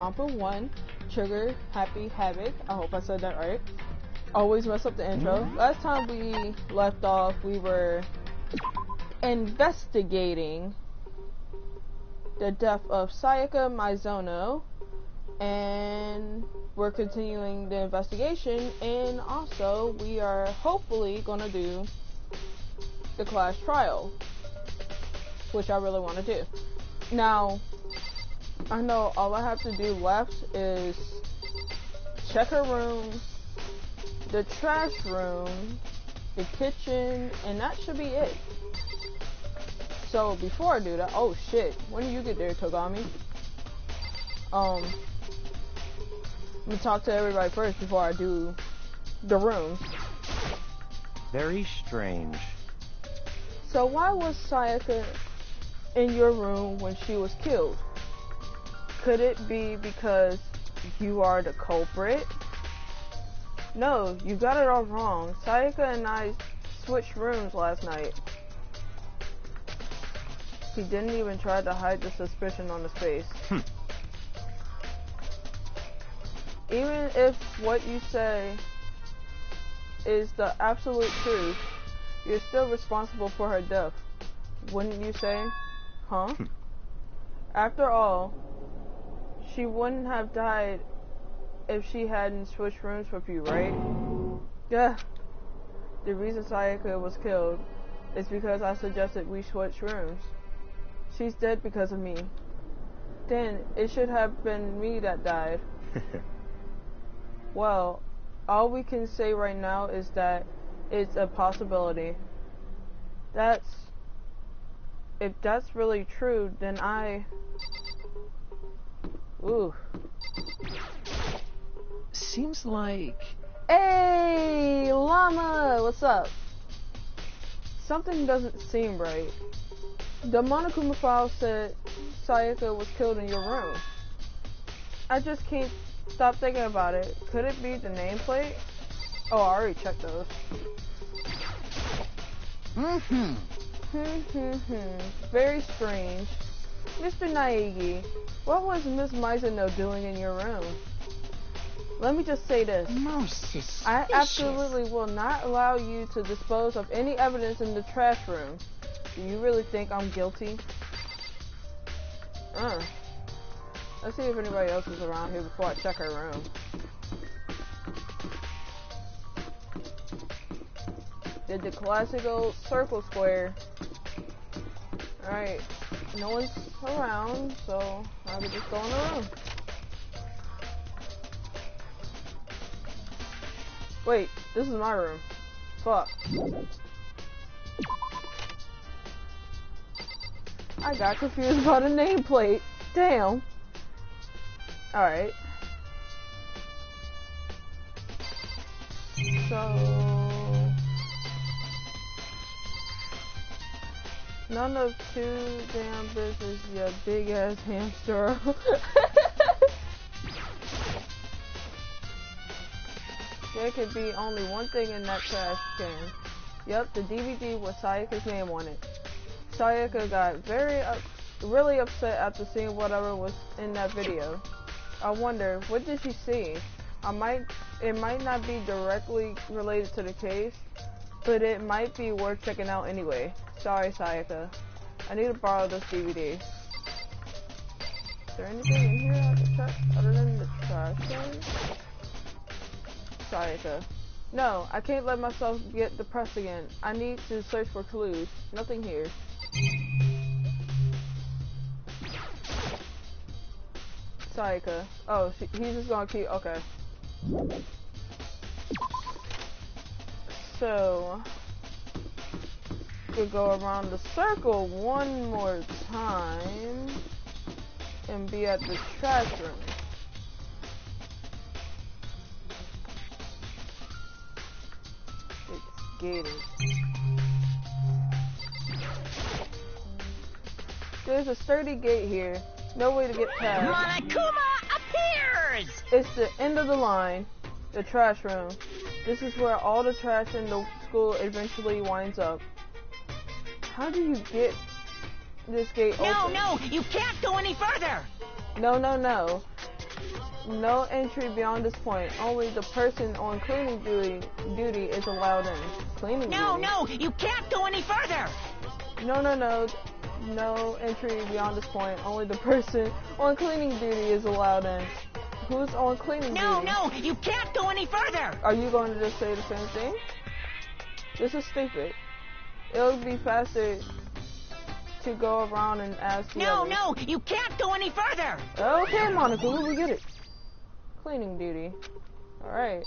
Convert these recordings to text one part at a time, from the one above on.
Danganronpa 1, Trigger, Happy, Havoc. I hope I said that right. Always mess up the intro. Last time we left off, we were investigating the death of Sayaka Mizono, and we're continuing the investigation, and also we are hopefully gonna do the class trial, which I really want to do. Now, I know all I have to do left is check her room, the trash room, the kitchen, and that should be it. So before I do that, oh shit, when do you get there, Togami? Let me talk to everybody first before I do the rooms. Very strange. So why was Sayaka in your room when she was killed? Could it be because you are the culprit? No, you got it all wrong. Sayaka and I switched rooms last night. He didn't even try to hide the suspicion on his face. Even if what you say is the absolute truth, you're still responsible for her death. Wouldn't you say? Huh? After all, she wouldn't have died if she hadn't switched rooms with you, right? Yeah. The reason Sayaka was killed is because I suggested we switch rooms. She's dead because of me. Then it should have been me that died. Well, all we can say right now is that it's a possibility. If that's really true, then ooh. Seems like... Hey, Llama! What's up? Something doesn't seem right. The Monokuma file said Sayaka was killed in your room. I just can't stop thinking about it. Could it be the nameplate? Oh, I already checked those. Very strange. Mr. Naegi, what was Miss Mizuno doing in your room? Let me just say this. Most suspicious. I absolutely will not allow you to dispose of any evidence in the trash room. Do you really think I'm guilty? Let's see if anybody else is around here before I check her room. Did the classic old circle square. Alright, no one's around, so I could just go in the room. Wait, this is my room. Fuck. I got confused about a nameplate. Damn. Alright. So... none of too damn business, you big ass hamster. There could be only one thing in that trash can. Yep, the DVD with Sayaka's name on it. Sayaka got really upset after seeing whatever was in that video. I wonder, what did she see? It might not be directly related to the case, but it might be worth checking out anyway. Sorry, Sayaka. I need to borrow this DVD. Is there anything in here I can check other than the trash can? Sayaka. No, I can't let myself get depressed again. I need to search for clues. Nothing here. Sayaka. Oh, he's just gonna keep... okay. So... we'll go around the circle one more time and be at the trash room. It's gated. There's a sturdy gate here. No way to get past. Monokuma appears! It's the end of the line. The trash room. This is where all the trash in the school eventually winds up. How do you get this gate open? No, you can't go any further! No. No entry beyond this point. Only the person on cleaning duty is allowed in. Cleaning No, duty? no, you can't go any further. No. No entry beyond this point. Only the person on cleaning duty is allowed in. Who's on cleaning duty? No, you can't go any further. Are you going to just say the same thing? This is stupid. It'll be faster to go around and ask the others. No, you can't go any further. Okay, Monica, we get it. Cleaning duty. Alright.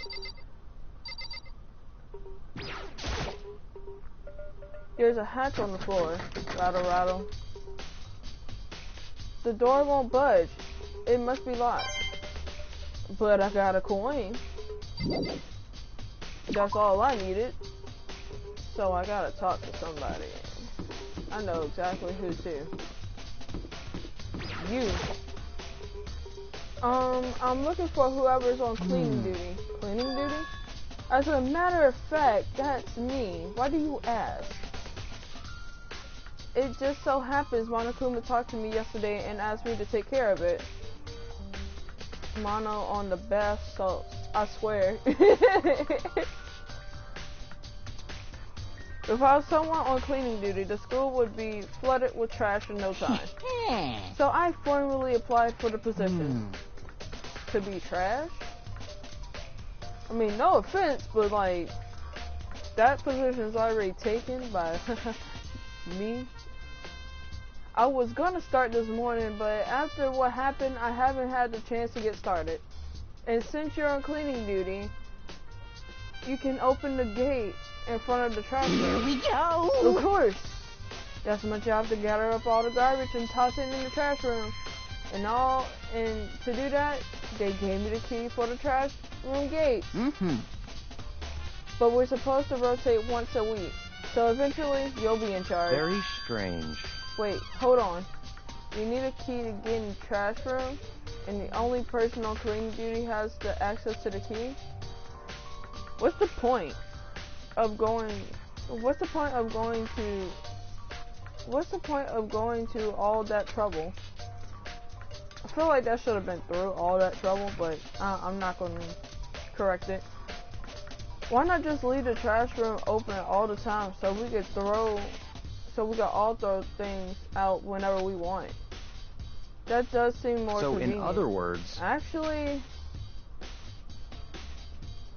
There's a hatch on the floor. Rattle, rattle. The door won't budge. It must be locked. But I got a coin. That's all I needed. So I gotta talk to somebody. I know exactly who to. You. I'm looking for whoever's on cleaning duty. Cleaning duty? As a matter of fact, that's me. Why do you ask? It just so happens Monokuma talked to me yesterday and asked me to take care of it. Mono on the bath salts, I swear. If I was someone on cleaning duty, the school would be flooded with trash in no time. So I formally applied for the position. To be trash? I mean, no offense, but like, that position's already taken by me. I was gonna start this morning, but after what happened, I haven't had the chance to get started. And since you're on cleaning duty, you can open the gate in front of the trash can. Here we go. Of course. That's my job, to gather up all the garbage and toss it in the trash room. And to do that, they gave me the key for the trash room gate. But we're supposed to rotate once a week. So eventually, you'll be in charge. Very strange. Wait, hold on. You need a key to get in the trash room, and the only person on cleaning duty has the access to the key? What's the point of going to all that trouble? I feel like that should have been through all that trouble, but I'm not going to correct it. Why not just leave the trash room open all the time so we could all throw things out whenever we want? That does seem more convenient. So in other words, actually,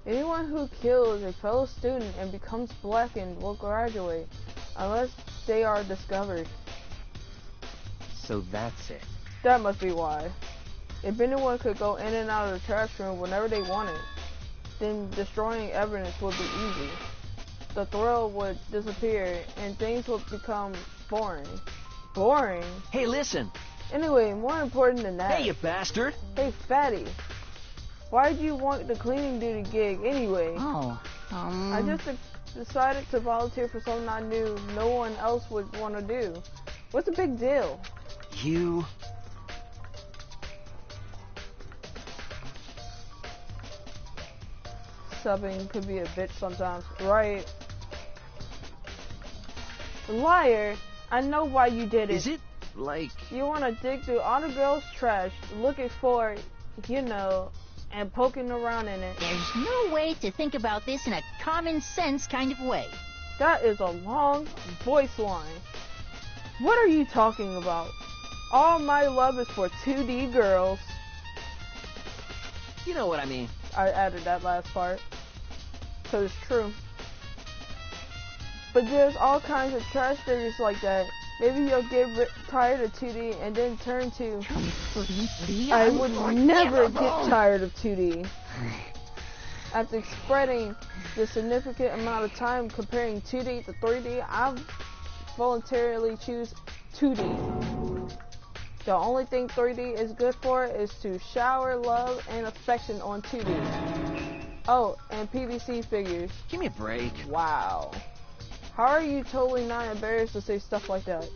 anyone who kills a fellow student and becomes blackened will graduate, unless they are discovered. so that's it. That must be why. If anyone could go in and out of the trash room whenever they wanted, then destroying evidence would be easy. The thrill would disappear and things would become boring. Boring? Hey, listen. Anyway, more important than that. Hey, you bastard. Hey, fatty. Why'd you want the cleaning duty gig anyway? I just decided to volunteer for something I knew no one else would want to do. What's the big deal? You... Subbing could be a bitch sometimes, right? Liar! I know why you did it. Is it, like... You want to dig through all the girls' trash, looking for, you know, and poking around in it. There's no way to think about this in a common sense kind of way. That is a long voice line. What are you talking about? All my love is for 2D girls. You know what I mean. I added that last part, because it's true. But there's all kinds of trash diggers like that. Maybe you'll get tired of 2D and then turn to... I would never get tired of 2D. After spreading the significant amount of time comparing 2D to 3D, I voluntarily choose 2D. The only thing 3D is good for is to shower love and affection on 2D. Oh, and PVC figures. Give me a break. Wow. How are you totally not embarrassed to say stuff like that?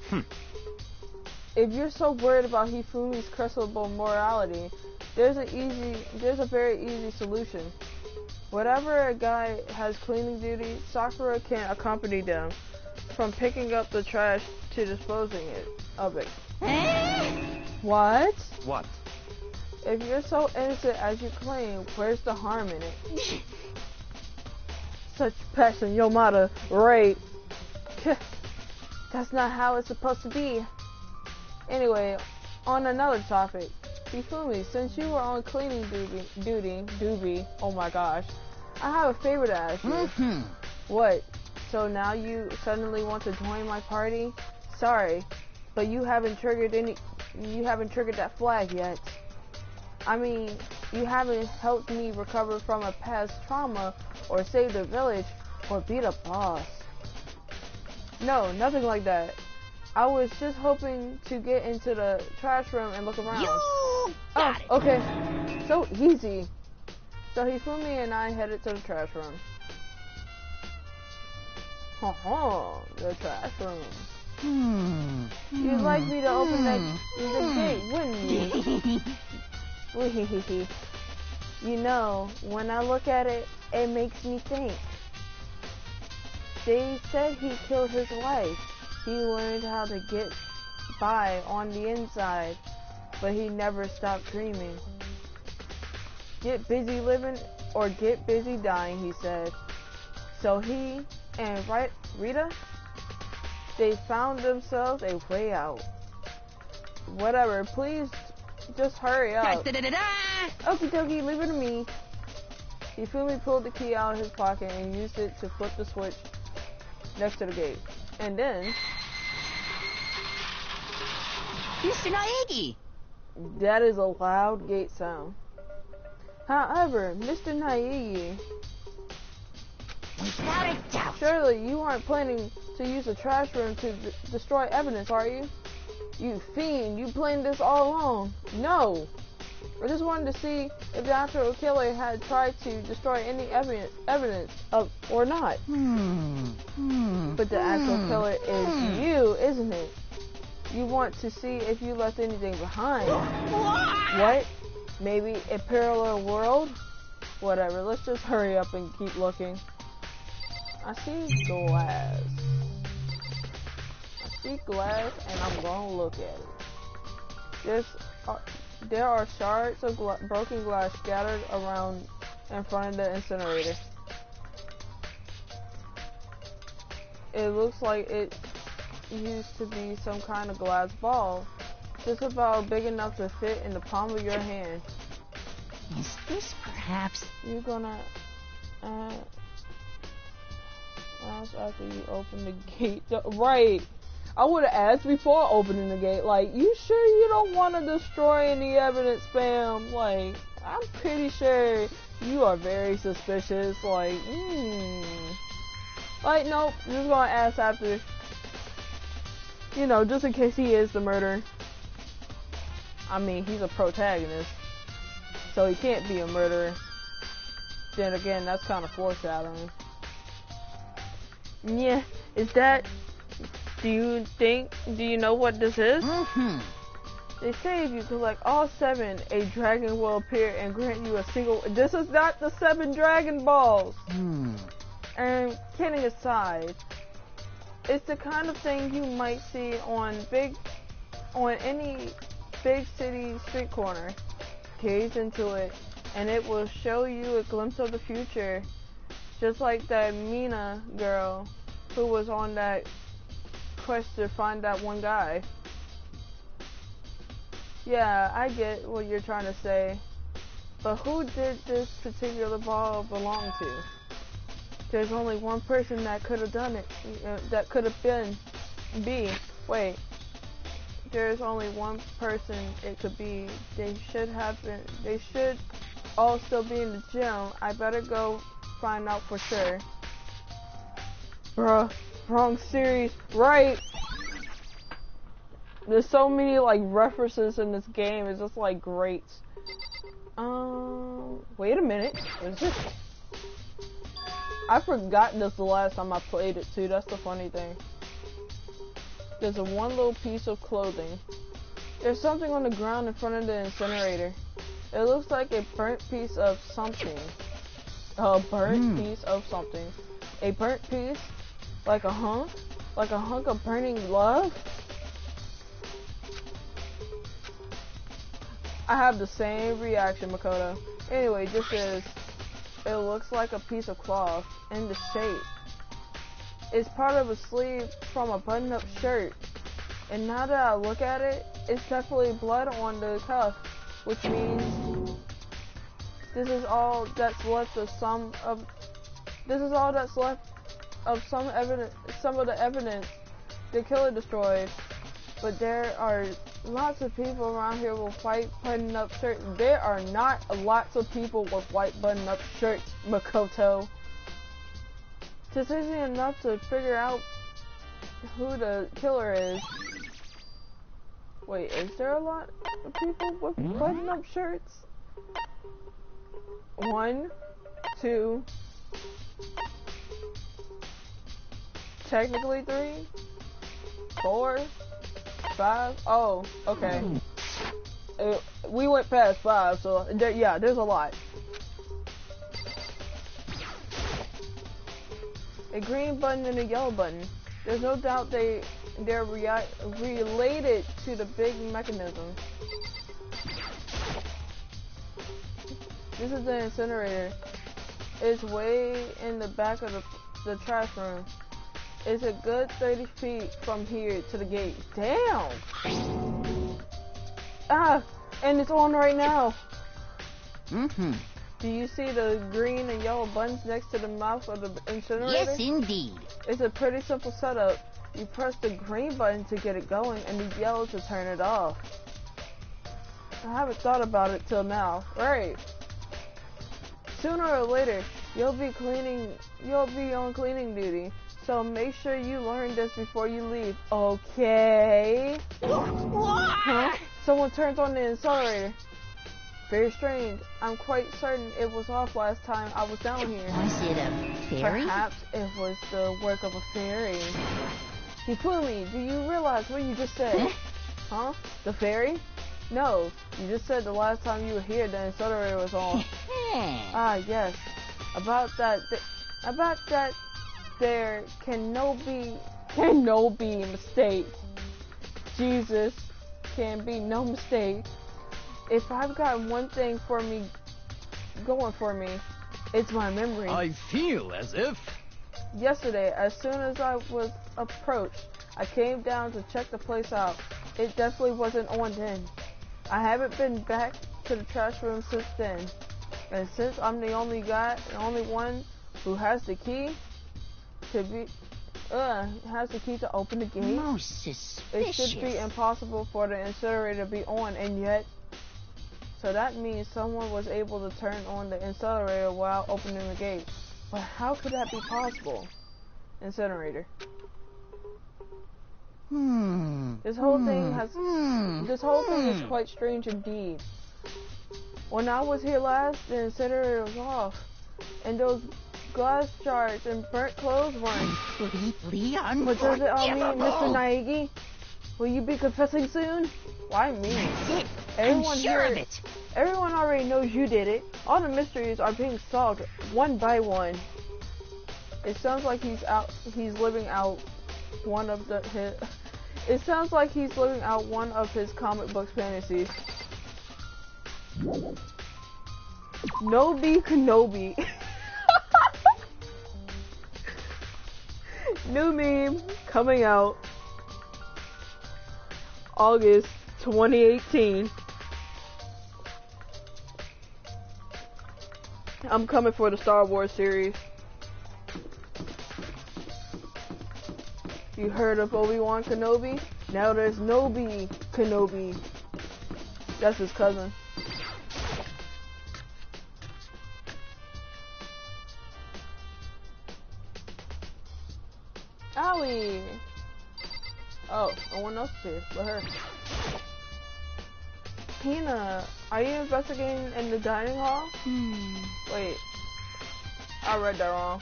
If you're so worried about Hifumi's questionable morality, there's a very easy solution. Whenever a guy has cleaning duty, Sakura can accompany them, from picking up the trash to disposing of it. What? What? If you're so innocent as you claim, where's the harm in it? Such passion, Yomada, right? That's not how it's supposed to be. Anyway, on another topic, Hifumi, since you were on cleaning duty, oh my gosh, I have a favor to ask you. What? So now you suddenly want to join my party? Sorry, but you haven't triggered that flag yet. I mean, you haven't helped me recover from a past trauma, or save the village, or beat a boss. No, nothing like that. I was just hoping to get into the trash room and look around. You got it. Okay. So easy. So Hifumi and I headed to the trash room. The trash room. You'd like me to open the gate, wouldn't you? You know, when I look at it, it makes me think. They said he killed his wife. He learned how to get by on the inside, but he never stopped dreaming. Get busy living or get busy dying, he said. So he and Rita, they found themselves a way out. Whatever, please just hurry up. Okie dokie, leave it to me. Hifumi pulled the key out of his pocket and used it to flip the switch next to the gate. And then... Mr. Naegi! That is a loud gate sound. However, Mr. Naegi... Without a doubt. Surely you aren't planning to use the trash room to destroy evidence, are you? You fiend, you planned this all along. No! I just wanted to see if the actual killer had tried to destroy any evidence of or not. But the actual killer is you, isn't it? You want to see if you left anything behind. What? Maybe a parallel world? Whatever, let's just hurry up and keep looking. I see glass. And I'm gonna look at it. There are shards of broken glass scattered around in front of the incinerator. It looks like it used to be some kind of glass ball, just about big enough to fit in the palm of your hand. Is this perhaps... You're gonna ask after you open the gate. Right. I would have asked before opening the gate, like, you sure you don't want to destroy any evidence, spam? Like, I'm pretty sure you are very suspicious, like, Like, nope, just gonna ask after, you know, just in case he is the murderer. I mean, he's a protagonist, so he can't be a murderer. Then again, that's kind of foreshadowing. Yeah, is that... Do you know what this is? They say if you collect all 7, a dragon will appear and grant you a single... This is not the 7 Dragon Balls! And kidding aside, it's the kind of thing you might see on any big city street corner. Gaze into it, and it will show you a glimpse of the future. Just like that Mina girl who was on that quest to find that one guy. Yeah, I get what you're trying to say, but who did this particular ball belong to? There's only one person that could have done it. That could have been Wait. There's only one person it could be. They should all still be in the gym. I better go find out for sure. Bruh. Wrong series, right? There's so many like references in this game. It's just like great. Wait a minute. What is this? I forgot this the last time I played it too. That's the funny thing. There's one little piece of clothing. There's something on the ground in front of the incinerator. It looks like a burnt piece of something. A burnt piece of something. A burnt piece? Like a hunk? Like a hunk of burning love? I have the same reaction, Makoto. Anyway, it looks like a piece of cloth in the shape. It's part of a sleeve from a button-up shirt. And now that I look at it, it's definitely blood on the cuff, which means this is all that's left of some of the evidence the killer destroyed. But there are lots of people around here with white button-up shirts. There are not lots of people with white button-up shirts, Makoto. This isn't enough to figure out who the killer is. Wait, is there a lot of people with button-up shirts? 1, 2, technically 3, 4, 5. Oh, okay. We went past 5, so yeah, there's a lot. A green button and a yellow button. There's no doubt they're related to the big mechanism. This is the incinerator. It's way in the back of the trash room. It's a good 30 feet from here to the gate. Damn! Ah! And it's on right now. Mm-hmm. Do you see the green and yellow buttons next to the mouth of the incinerator? Yes, indeed. It's a pretty simple setup. You press the green button to get it going and the yellow to turn it off. I haven't thought about it till now. Right. Sooner or later, you'll be on cleaning duty. So make sure you learn this before you leave. Okay? Huh? Someone turns on the incinerator. Very strange. I'm quite certain it was off last time I was down here. Was it a fairy? Perhaps it was the work of a fairy. Hifumi, do you realize what you just said? Huh? The fairy? No, you just said the last time you were here the incinerator was on. Ah, yes. About that there can no be mistake. Jesus, can be no mistake. If I've got one thing going for me, it's my memory. I feel as if... Yesterday, as soon as I was approached, I came down to check the place out. It definitely wasn't on then. I haven't been back to the trash room since then. And since I'm the only one who has the key to open the gate, Most suspicious. it should be impossible for the incinerator to be on, and yet... So that means someone was able to turn on the incinerator while opening the gate. But how could that be possible? Incinerator. This whole thing is quite strange indeed. When I was here last, the incinerator was off, and those glass shards and burnt clothes weren't. What does it all mean, Mr. Naegi? Will you be confessing soon? Why me? That's it. Everyone I'm sure here, of it. everyone already knows you did it. All the mysteries are being solved one by one. It sounds like he's living out one of his comic books fantasies. Nobi Kenobi. New meme coming out August 2018. I'm coming for the Star Wars series. You heard of Obi-Wan Kenobi? Now there's Nobi Kenobi. That's his cousin. Owie! Oh, no one else is here but her. Hina, are you investigating in the dining hall? Wait, I read that wrong.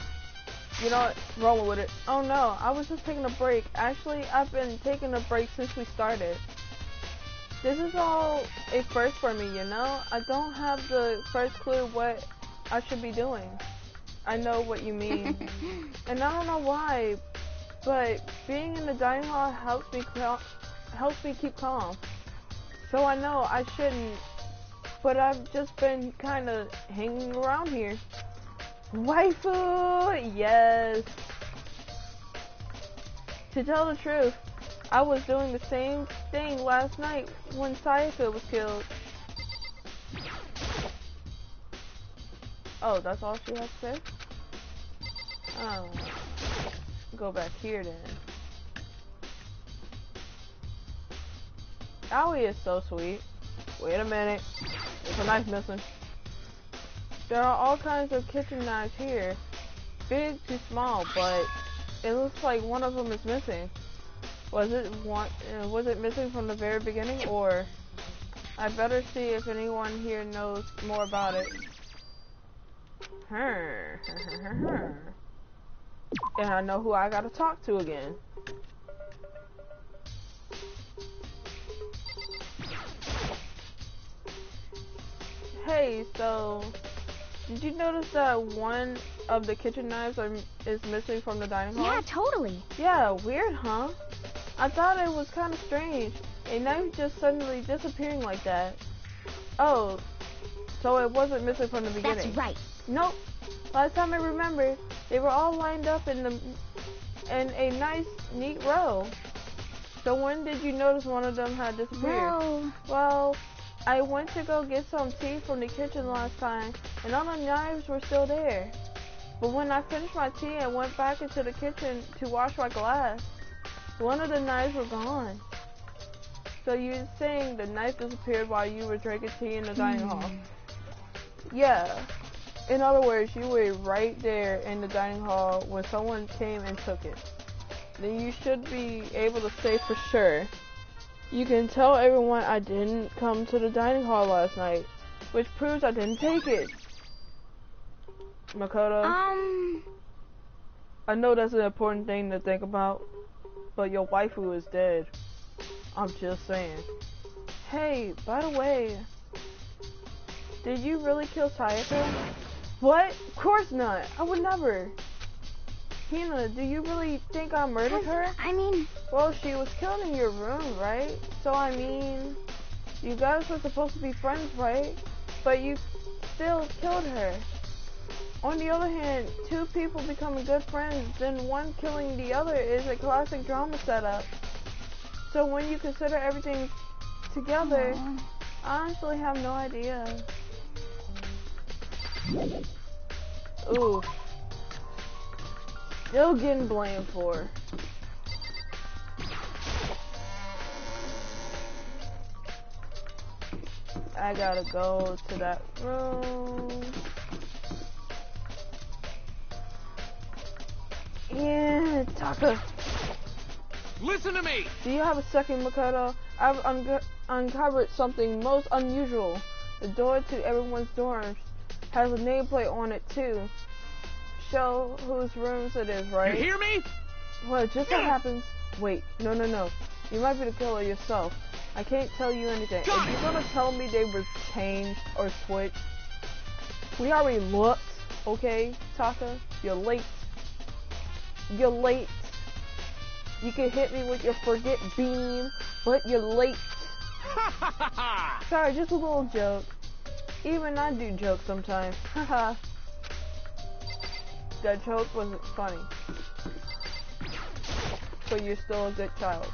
You know what? Rolling with it. Oh no, I was just taking a break. Actually, I've been taking a break since we started. This is all a first for me, you know? I don't have the first clue what I should be doing. I know what you mean. And I don't know why, but being in the dining hall helps me keep calm. So I know I shouldn't but I've just been kind of hanging around here. Waifu! Yes! To tell the truth, I was doing the same thing last night when Sayaka was killed. Oh, that's all she has to say? Oh. Go back here then. Aoi is so sweet. Wait a minute. There's a knife missing. There are all kinds of kitchen knives here. Big to small, but it looks like one of them is missing. Was it missing from the very beginning, or I better see if anyone here knows more about it. And I know who I gotta talk to again. Hey, so did you notice that one of the kitchen knives is missing from the dining hall? Yeah, totally. Yeah, weird, huh? I thought it was kind of strange. A knife just suddenly disappearing like that. Oh, so it wasn't missing from the beginning. That's right. Nope. Last time I remember, they were all lined up in a nice, neat row. So when did you notice one of them had disappeared? Well, I went to go get some tea from the kitchen last time, and all the knives were still there. But when I finished my tea and went back into the kitchen to wash my glass, one of the knives were gone. So you're saying the knife disappeared while you were drinking tea in the dining hall? Yeah. In other words, you were right there in the dining hall when someone came and took it. Then you should be able to say for sure. You can tell everyone I didn't come to the dining hall last night, which proves I didn't take it. Makoto? I know that's an important thing to think about, but your waifu is dead. I'm just saying. Hey, by the way, did you really kill Sayaka? What? Of course not. I would never. Hina, do you really think I murdered her? I mean... Well, she was killed in your room, right? So, I mean, you guys were supposed to be friends, right? But you still killed her. On the other hand, two people becoming good friends, then one killing the other is a classic drama setup. So when you consider everything together, I honestly have no idea. Ooh. Still getting blamed for. I gotta go to that room. Yeah, Taka. Listen to me! Do you have a second, Makoto? I've uncovered something most unusual. The door to everyone's dorms has a nameplate on it too. Show whose rooms it is, right? You hear me? Well, it just so happens. Wait, no. You might be the killer yourself. I can't tell you anything. If you're gonna tell me they were changed or switched, we already looked, okay, Taka? You're late. You're late. You can hit me with your forget beam, but you're late. Sorry, just a little joke. Even I do jokes sometimes. Haha. That joke wasn't funny. But you're still a good child.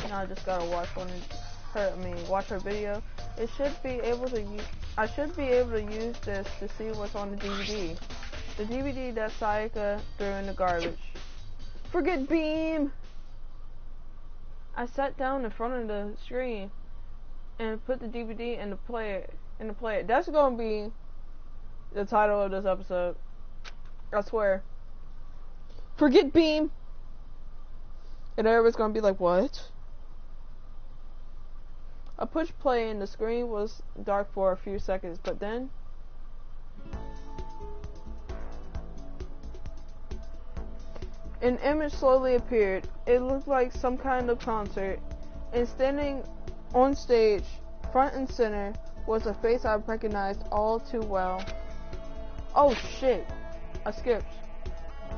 Now I just gotta watch watch her video. It should be able to I should be able to use this to see what's on the DVD. The DVD that Sayaka threw in the garbage. Forget beam! I sat down in front of the screen and put the DVD in the player. That's gonna be the title of this episode. I swear. Forget beam! And everybody's gonna be like, what? I pushed play and the screen was dark for a few seconds, but then an image slowly appeared. It looked like some kind of concert, and standing on stage, front and center, was a face I recognized all too well. Oh shit! I skipped.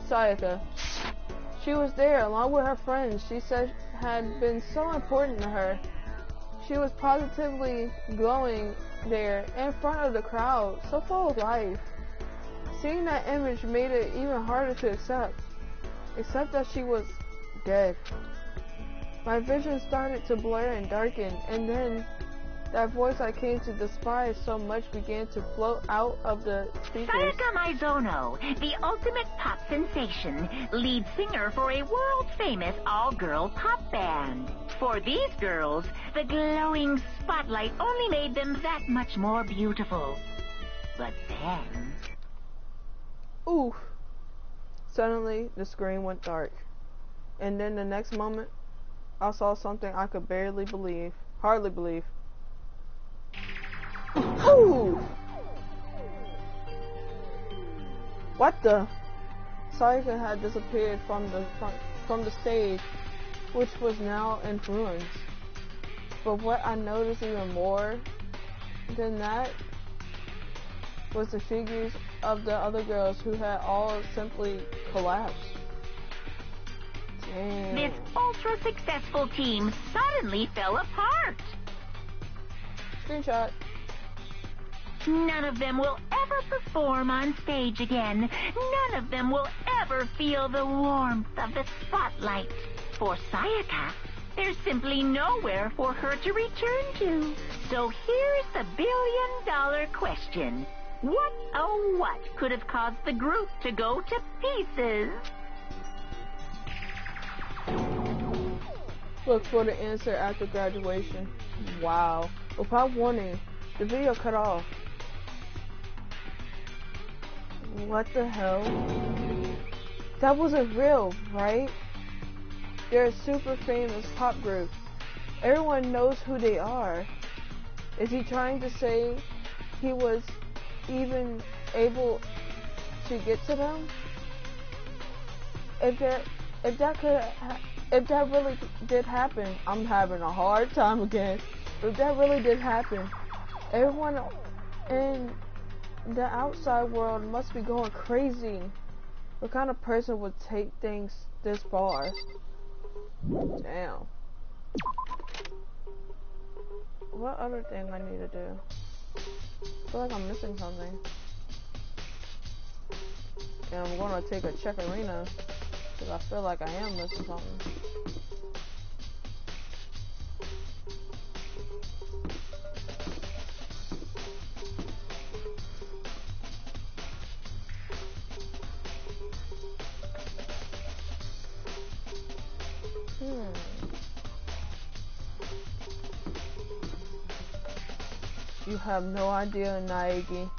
Sayaka. She was there along with her friends she said had been so important to her. She was positively glowing there in front of the crowd, so full of life. Seeing that image made it even harder to accept that she was dead. My vision started to blur and darken, and then that voice I came to despise so much began to float out of the speakers. Sayaka Maizono, the ultimate pop sensation, lead singer for a world-famous all-girl pop band. For these girls, the glowing spotlight only made them that much more beautiful. But then... Oof. Suddenly, the screen went dark. And then the next moment, I saw something I could hardly believe. Ooh! What the? Sayaka had disappeared from the stage, which was now in ruins. But what I noticed even more than that was the figures of the other girls who had all simply collapsed. Damn. This ultra-successful team suddenly fell apart. Screenshot. None of them will ever perform on stage again. None of them will ever feel the warmth of the spotlight. For Sayaka, there's simply nowhere for her to return to. So here's the billion-dollar question. What, oh what, could have caused the group to go to pieces? Look for the answer after graduation. Wow. Without warning, the video cut off. What the hell? That wasn't real, right? They're a super famous pop group. Everyone knows who they are. Is he trying to say he was even able to get to them? If that really did happen, I'm having a hard time again. If that really did happen, everyone in the outside world must be going crazy. What kind of person would take things this far? Damn. What other thing I need to do? I feel like I'm missing something. And I'm gonna take a check arena because I feel like I am missing something. You have no idea, Naegi.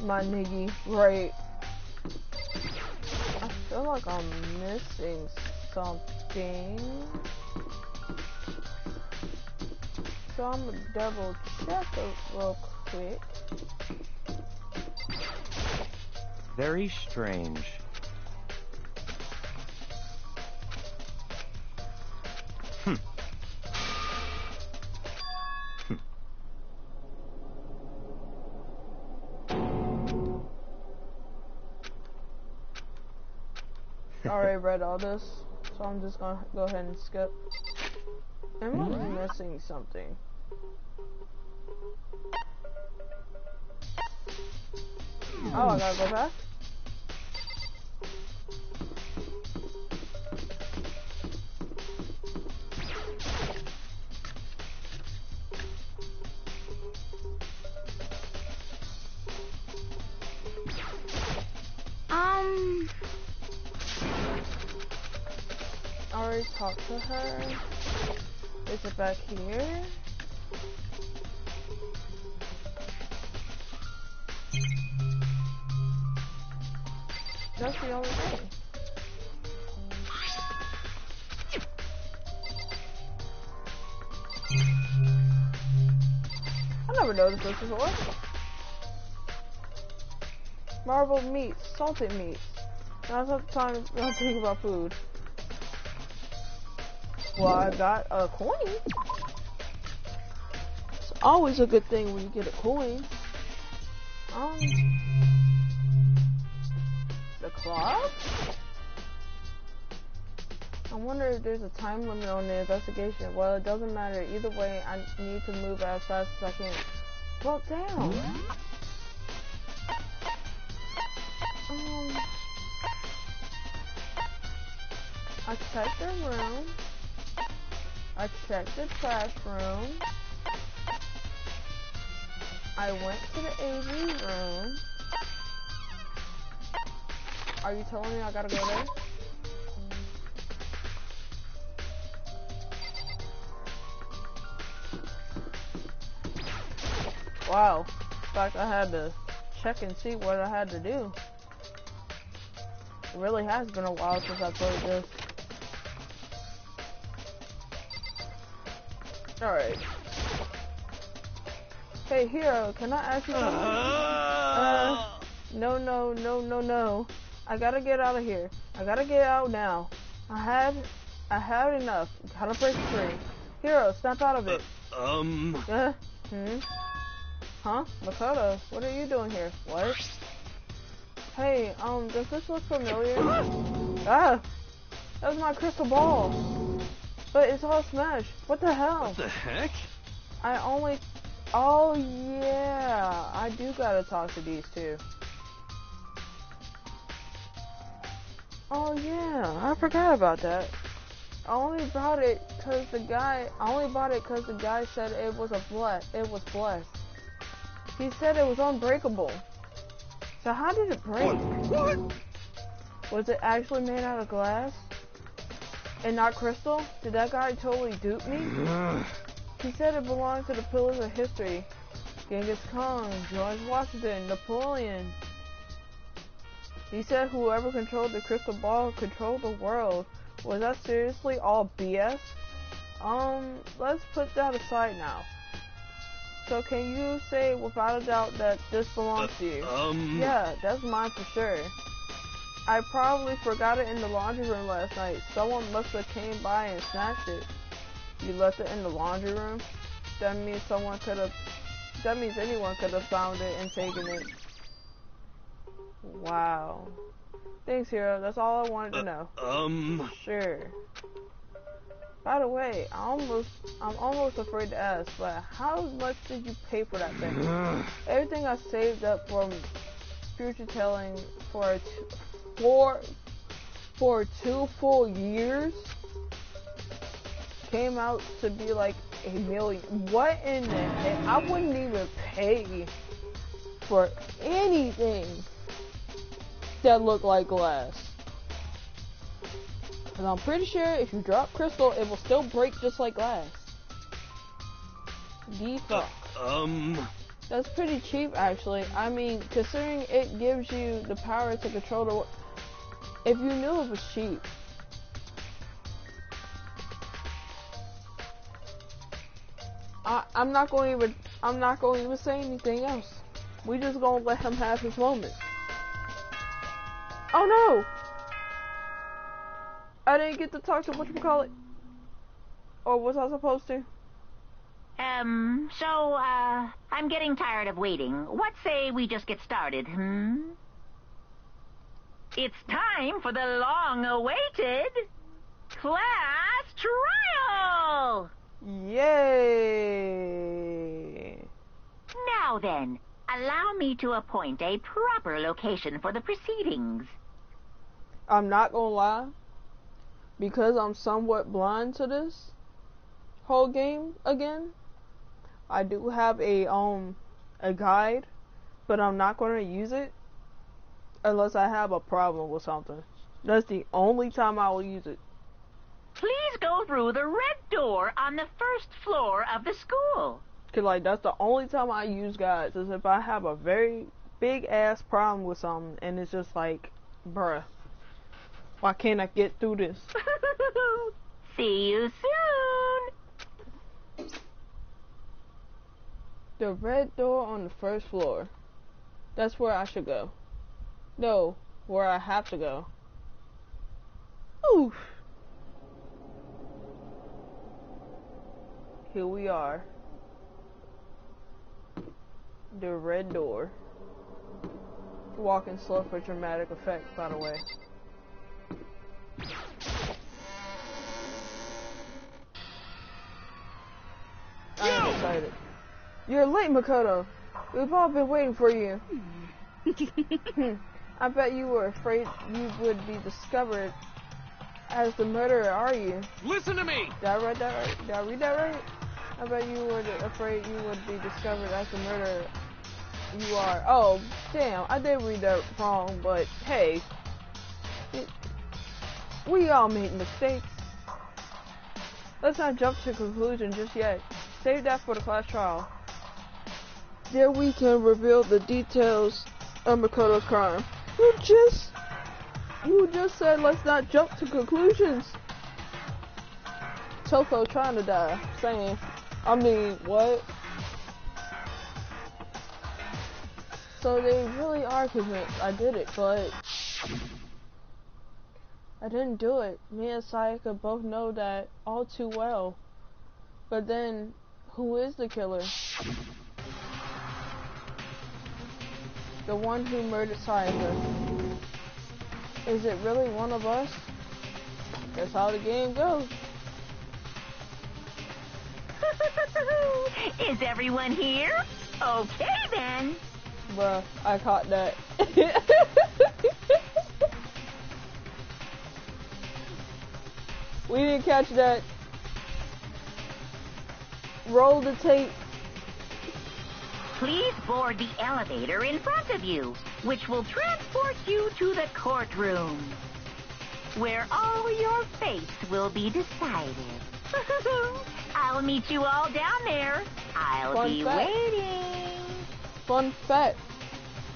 My niggy, right? I feel like I'm missing something. So I'm gonna double check it real quick. Very strange. I already read all this, so I'm just gonna go ahead and skip. Am I missing something? Oh, I gotta go back? I already talked to her. Is it back here? That's the only thing. I never noticed this before. Marbled meats, salted meats. Now's not the time to think about food. Well, I got a coin. It's always a good thing when you get a coin. The club? I wonder if there's a time limit on the investigation. Well, it doesn't matter. Either way, I need to move as fast as I can. Well, damn. I checked the room. I checked the trash room. I went to the AV room. Are you telling me I gotta go there? Wow. In fact, I had to check and see what I had to do. It really has been a while since I played this. Alright. Hey, Hero, can I ask you something? No. I gotta get out of here. I gotta get out now. I had enough. Gotta break free. Hero, snap out of it. Huh? Makoto, what are you doing here? What? Hey, does this look familiar? Ah! That was my crystal ball. But it's all smashed. What the hell? What the heck? Oh yeah, I do gotta talk to these two. Oh yeah, I forgot about that. I only bought it cause the guy said it was blessed. He said it was unbreakable. So how did it break? What? Was it actually made out of glass? And not crystal? Did that guy totally dupe me? He said it belonged to the pillars of history. Genghis Khan, George Washington, Napoleon. He said whoever controlled the crystal ball controlled the world. Was that seriously all BS? Let's put that aside now. So can you say without a doubt that this belongs to you? Yeah, that's mine for sure. I probably forgot it in the laundry room last night. Someone must have came by and snatched it. You left it in the laundry room? That means anyone could have found it and taken it. Wow. Thanks, Hero. That's all I wanted to know. Sure. By the way, I'm almost afraid to ask, but how much did you pay for that thing? Everything I saved up from future telling for 2 full years came out to be like $1 million. What in the heck? I wouldn't even pay for anything that looked like glass. And I'm pretty sure if you drop crystal, it will still break just like glass. The fuck. That's pretty cheap, actually. I mean, considering it gives you the power to control the... If you knew it was cheap. I'm not going to even say anything else. We just gonna let him have his moment. Oh no! I didn't get to talk to whatchamacallit. Or was I supposed to? I'm getting tired of waiting. What say we just get started, It's time for the long-awaited class trial! Yay! Now then, allow me to appoint a proper location for the proceedings. I'm not gonna lie. Because I'm somewhat blind to this whole game again, I do have a guide, but I'm not gonna use it unless I have a problem with something. That's the only time I will use it. Please go through the red door on the first floor of the school. Cause like that's the only time I use guides is if I have a very big ass problem with something and it's just like, bruh. Why can't I get through this? See you soon! The red door on the first floor. That's where I should go. No, where I have to go. Oof. Here we are. The red door. Walking slow for dramatic effect, by the way. excited. You're late, Makoto. We've all been waiting for you. I bet you were afraid you would be discovered as the murderer, are you? Listen to me! Did I read that right? Did I read that right? I bet you were afraid you would be discovered as the murderer. You are. Oh, damn. I did read that wrong, but hey. We all make mistakes. Let's not jump to conclusion just yet. Save that for the class trial. There we can reveal the details of Makoto's crime. You just said let's not jump to conclusions. Toko trying to die. Saying, I mean, what? So they really are convinced I did it, but I didn't do it. Me and Sayaka both know that all too well. But then, who is the killer? The one who murdered Sayaka. Is it really one of us? That's how the game goes. Is everyone here? Okay then. Bruh, I caught that. We didn't catch that. Roll the tape. Please board the elevator in front of you, which will transport you to the courtroom, where all your fates will be decided. I'll meet you all down there. I'll be waiting. Fun fact,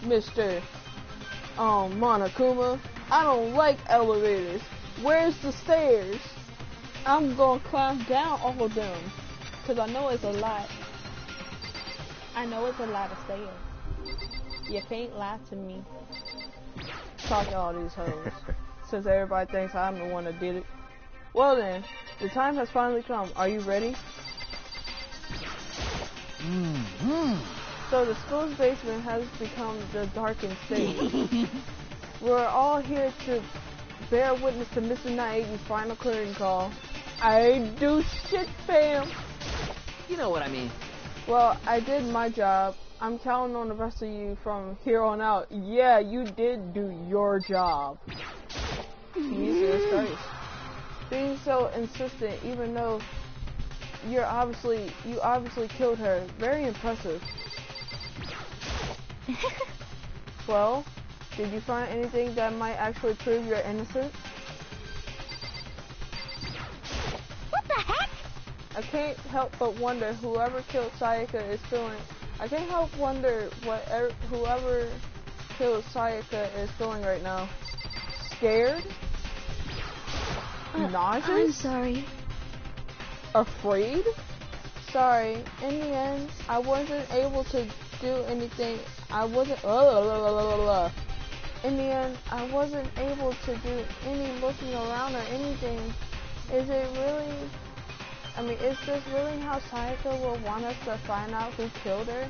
Mr. Monokuma, I don't like elevators. Where's the stairs? I'm gonna climb down all of them, cause I know it's a lot. I know it's a lot of stairs. You can't lie to me. Talk to all these hoes, since everybody thinks I'm the one that did it. Well then, the time has finally come. Are you ready? So the school's basement has become the darkened stage. We're all here to bear witness to Mr. 980's final curtain call. I ain't do shit, fam. You know what I mean. Well, I did my job. I'm counting on the rest of you from here on out. Yeah, you did do your job. Jesus Christ. Being so insistent, even though you obviously killed her. Very impressive. Well, did you find anything that might actually prove your innocence? What the heck? I can't help but wonder whoever killed Sayaka is feeling. I can't help wonder what whoever killed Sayaka is feeling right now. Scared? Nauseous? I'm sorry. Afraid? Sorry. In the end, I wasn't able to do anything. In the end, I wasn't able to do any looking around or anything. Is this really how Sayaka will want us to find out who killed her?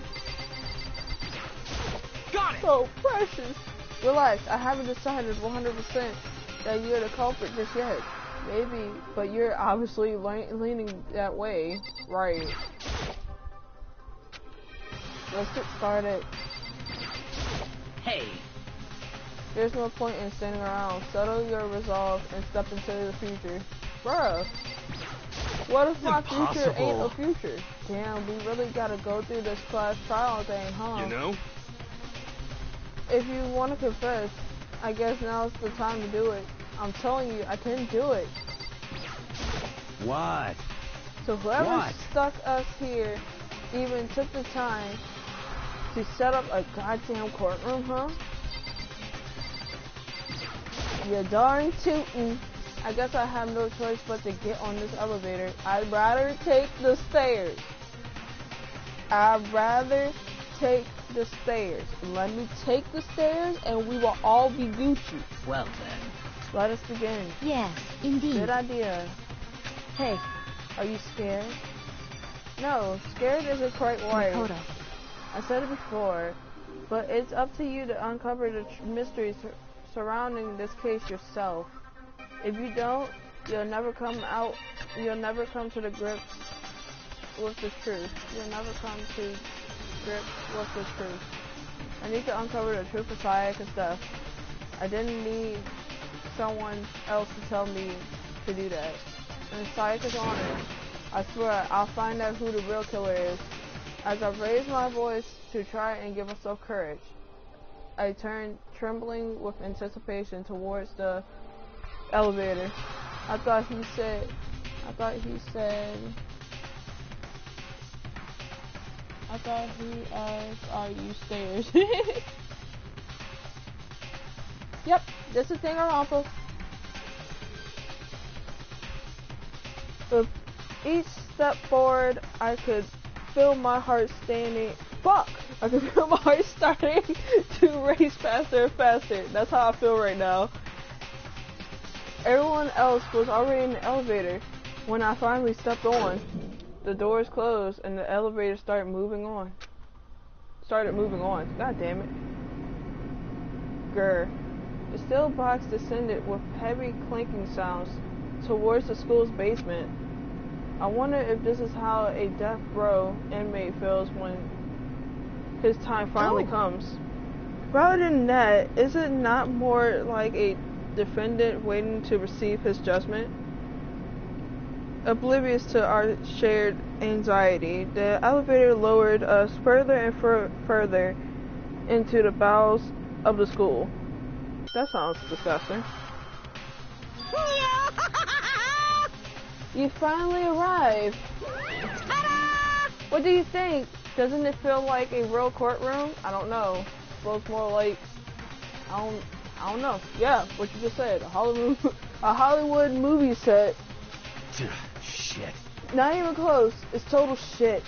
Got it! So precious! Relax, I haven't decided 100% that you're the culprit just yet. Maybe, but you're obviously leaning that way. Right. Let's get started. Hey. There's no point in standing around. Settle your resolve and step into the future. Bruh. What if my future ain't a future? Damn, we really gotta go through this class trial thing, huh? You know? If you want to confess, I guess now's the time to do it. I'm telling you, I can do it. What? So whoever stuck us here even took the time to set up a goddamn courtroom, huh? You darn tootin'. I guess I have no choice but to get on this elevator. I'd rather take the stairs. I'd rather take the stairs. Let me take the stairs and we will all be Gucci. Well then. Let us begin. Yes, indeed. Good idea. Hey, are you scared? No, scared isn't quite right. Makoto. I said it before, but it's up to you to uncover the mysteries surrounding this case yourself. If you don't, you'll never come to the grips with the truth. You'll never come to grips with the truth. I need to uncover the truth of Sayaka's death. I didn't need someone else to tell me to do that. In Sayaka's honor, I swear I'll find out who the real killer is. As I raised my voice to try and give myself courage, I turned, trembling with anticipation, towards the elevator. I thought he asked, are you stairs? Yep, this is Danganronpa. With each step forward, I could feel my heart standing. Fuck! I could feel my heart starting to race faster and faster. That's how I feel right now. Everyone else was already in the elevator when I finally stepped on. The doors closed and the elevator started moving on. God damn it. Grr. The steel box descended with heavy clinking sounds towards the school's basement. I wonder if this is how a death row inmate feels when his time finally comes. Rather than that, is it not more like a defendant waiting to receive his judgment? Oblivious to our shared anxiety, the elevator lowered us further and further into the bowels of the school. That sounds disgusting. You finally arrived. What do you think? Doesn't it feel like a real courtroom? I don't know. Feels more like I don't know. Yeah, what you just said. A Hollywood movie set. Shit. Not even close. It's total shit.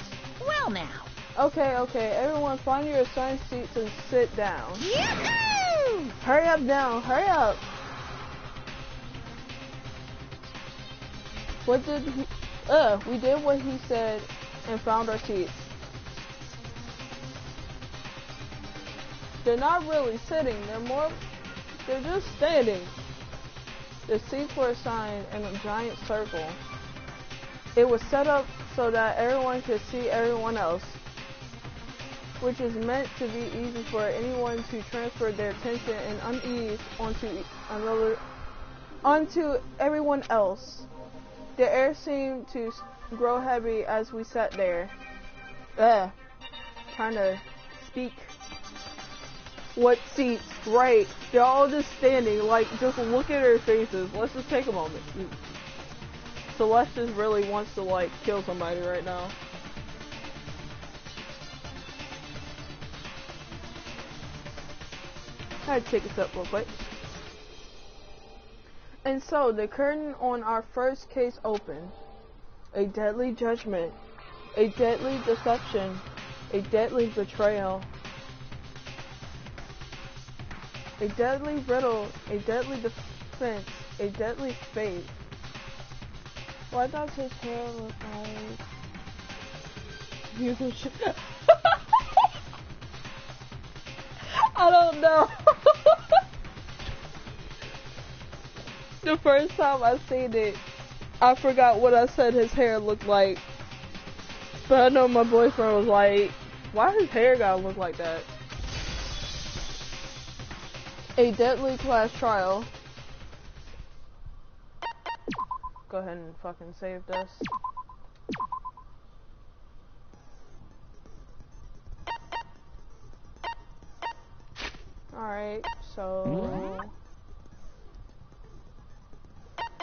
Well now. Okay. Everyone find your assigned seats and sit down. Yahoo! Hurry up down. Hurry up. What did he... we did what he said and found our seats. They're not really sitting. They're just standing. The seats were assigned in a giant circle. It was set up so that everyone could see everyone else, which is meant to be easy for anyone to transfer their tension and unease onto everyone else. The air seemed to grow heavy as we sat there. Trying to speak. What seats? Right. They're all just standing, like, just look at their faces. Let's just take a moment. Celeste just really wants to, like, kill somebody right now. I had to take a sip real quick. And so, the curtain on our first case opened. A deadly judgment. A deadly deception. A deadly betrayal. A deadly riddle. A deadly defense. A deadly fate. Why does his hair look like... You can I don't know. The first time I seen it, I forgot what I said his hair looked like. But I know my boyfriend was like, why his hair gotta look like that? A deadly class trial. Go ahead and fucking save this. Alright, so...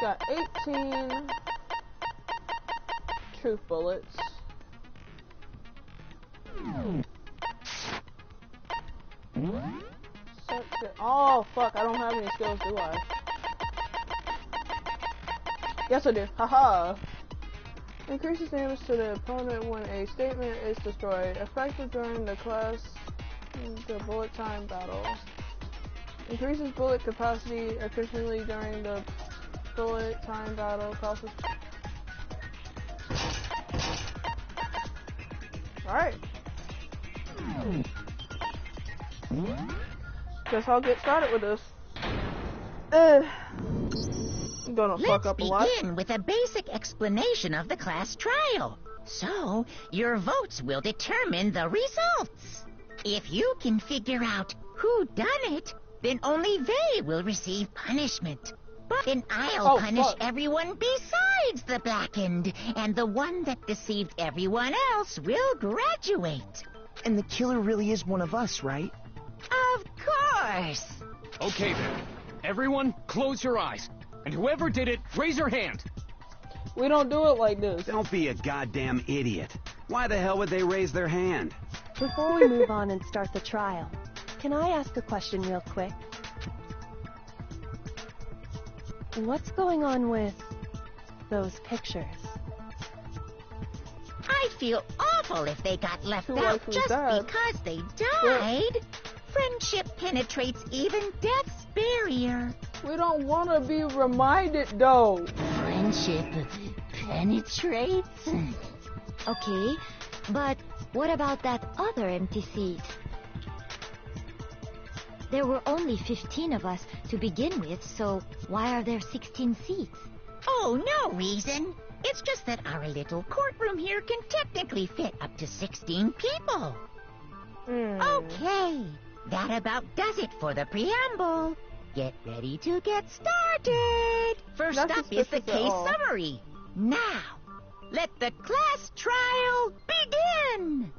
Got 18 truth bullets. Oh fuck, I don't have any skills, do I? Yes I do, haha! Increases damage to the opponent when a statement is destroyed. Effective during the bullet time battle. Increases bullet capacity efficiently during the bullet time battle. Causes... Alright. Guess I'll get started with this. I'm gonna fuck up a lot. Let's begin with a basic explanation of the class trial. So, your votes will determine the results. If you can figure out who done it, then only they will receive punishment. But then I'll punish everyone besides the blackened, and the one that deceived everyone else will graduate. And the killer really is one of us, right? Of course. Okay then. Everyone, close your eyes. And whoever did it, raise your hand. We don't do it like this. Don't be a goddamn idiot. Why the hell would they raise their hand? Before we move on and start the trial, can I ask a question real quick? What's going on with those pictures? I feel awful if they got left Who out was just that? because they died. Friendship penetrates even death's barrier. We don't want to be reminded, though. Friendship penetrates? Okay, but what about that other empty seat? There were only 15 of us to begin with, so why are there 16 seats? Oh, no reason. It's just that our little courtroom here can technically fit up to 16 people. Okay, that about does it for the preamble. Get ready to get started. First Not up is the suspicious at case all. summary. Now, let the class trial begin.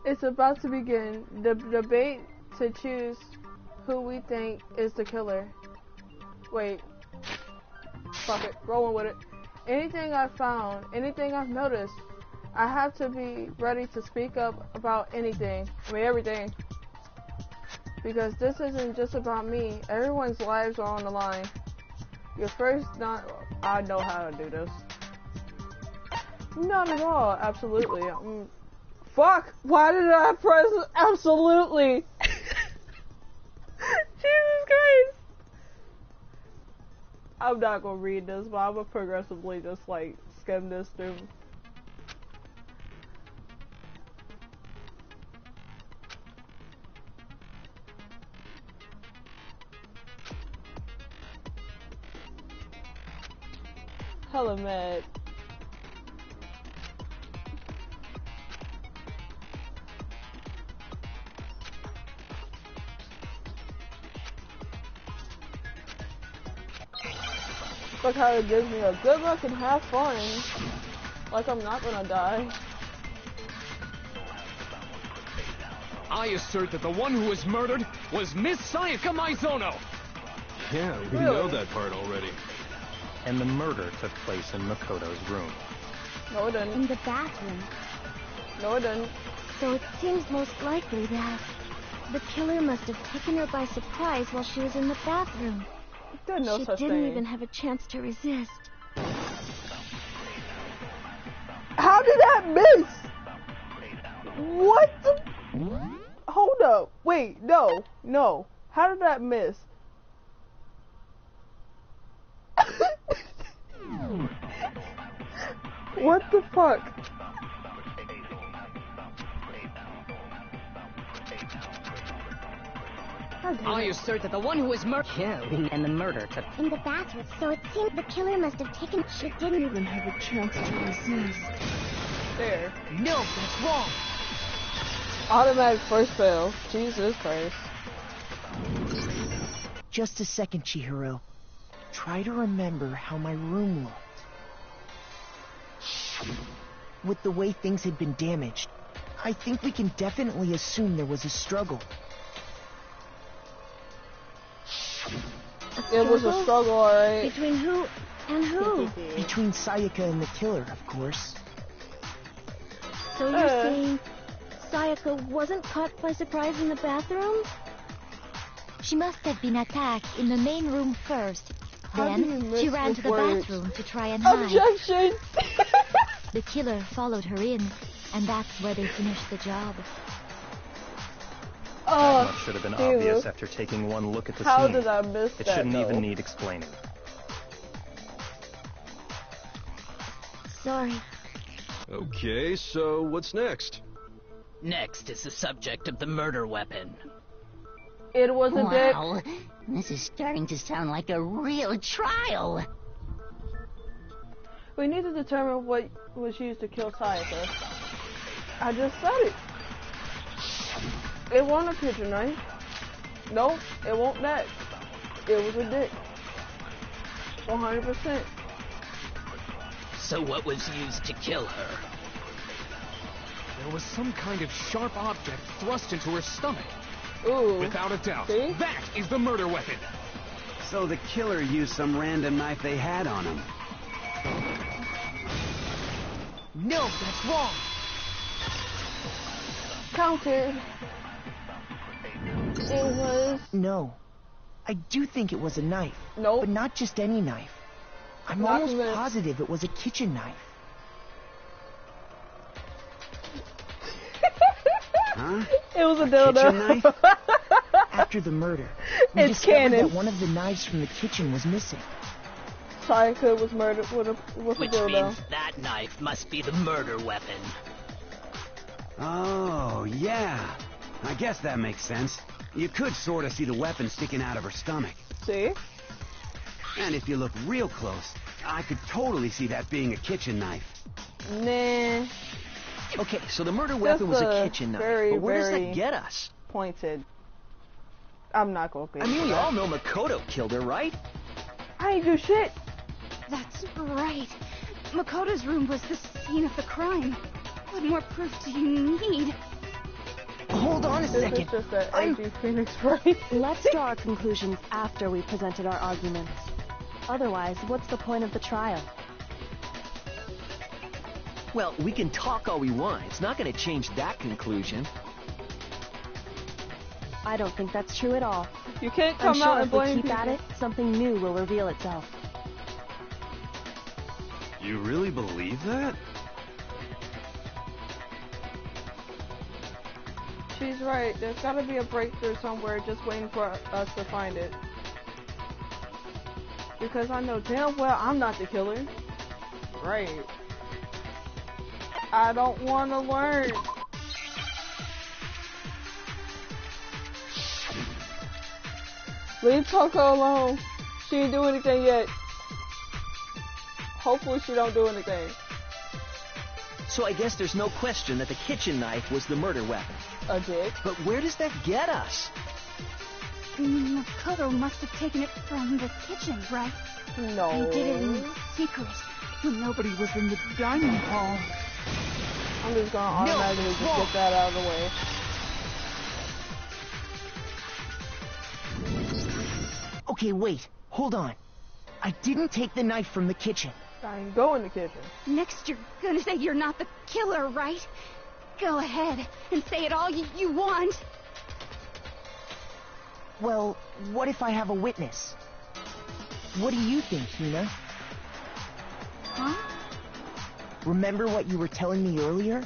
It's about to begin. The debate to choose who we think is the killer. Wait. Fuck it. Rolling with it. Anything I've found, anything I've noticed, I have to be ready to speak up about anything. I mean, everything. Because this isn't just about me. Everyone's lives are on the line. Your first I know how to do this. Not at all. Absolutely. Fuck! Why did I press absolutely? Jesus Christ! I'm not gonna read this, but I'm gonna progressively just like skim this through. Hella mad. Look how it gives me a good look and have fun. Like I'm not gonna die. I assert that the one who was murdered was Miss Sayaka Maizono. Yeah, we Really? know that part already. And the murder took place in Makoto's room. No, it didn't. In the bathroom. No, it didn't. So it seems most likely that the killer must have taken her by surprise while she was in the bathroom. There's no She such didn't thing. even have a chance to resist. How did that miss? What the? Hold up. Wait, no. No. How did that miss? What the fuck? I assert that the one who was murdered. And the murder took In the bathroom, so it seems the killer must have taken. She didn't even have a chance to resist. There. No, that's wrong. Automatic first fail. Jesus Christ. Just a second, Chihiro. Try to remember how my room looked. With the way things had been damaged, I think we can definitely assume there was a struggle. It was a struggle, alright. Between who and who? Between Sayaka and the killer, of course. So you're saying Sayaka wasn't caught by surprise in the bathroom? She must have been attacked in the main room first. How do you Then miss she ran with to the words? bathroom to try and hide. Objection! The killer followed her in, and that's where they finished the job. That much should have been Jesus. obvious after taking one look at the How scene. did I miss It that, shouldn't though? even need explaining. Sorry. Okay, so what's next? Next is the subject of the murder weapon. It was a dick. Wow, this is starting to sound like a real trial. We need to determine what was used to kill Sayaka. I just said it. It wasn't a kitchen knife. Nope, it won't that. It was a dick. 100%. So what was used to kill her? There was some kind of sharp object thrust into her stomach. Ooh. Without a doubt, See? that is the murder weapon. So the killer used some random knife they had on him. No, that's wrong. Counted. It was... No. I do think it was a knife. Nope. But not just any knife. I'm Not almost convinced. positive it was a kitchen knife. Huh? It was a kitchen dildo. knife? After the murder, we It's discovered canon. that one of the knives from the kitchen was missing. Sayaka was murdered with a Which dildo. means that knife must be the murder weapon. Oh, yeah. I guess that makes sense. You could sort of see the weapon sticking out of her stomach. See? And if you look real close, I could totally see that being a kitchen knife. Nah. Okay, so the murder weapon was a kitchen knife. very, But where does very that get us? Pointed. I'm not gonna be. I mean, we all know Makoto killed her, right? I ain't do shit. That's right. Makoto's room was the scene of the crime. What more proof do you need? Hold on a This second. is just an edgy Phoenix right? Let's draw our conclusions after we've presented our arguments. Otherwise, what's the point of the trial? Well, we can talk all we want. It's not going to change that conclusion. I don't think that's true at all. You can't I'm come sure out and if we blame keep people. at it, something new will reveal itself. You really believe that? She's right. There's gotta be a breakthrough somewhere just waiting for us to find it. Because I know damn well I'm not the killer. Right. I don't want to learn. Leave Coco alone. She didn't do anything yet. Hopefully she don't do anything. So I guess there's no question that the kitchen knife was the murder weapon. A dick. But where does that get us? Makoto must have taken it from the kitchen, right? No. He did it in secret when nobody was in the dining hall. I'm just gonna automatically just get that out of the way. Okay, wait. Hold on. I didn't take the knife from the kitchen. I ain't go in the kitchen. Next, you're gonna say you're not the killer, right? Go ahead and say it all you want. Well, what if I have a witness? What do you think, Hina? Huh? Remember what you were telling me earlier?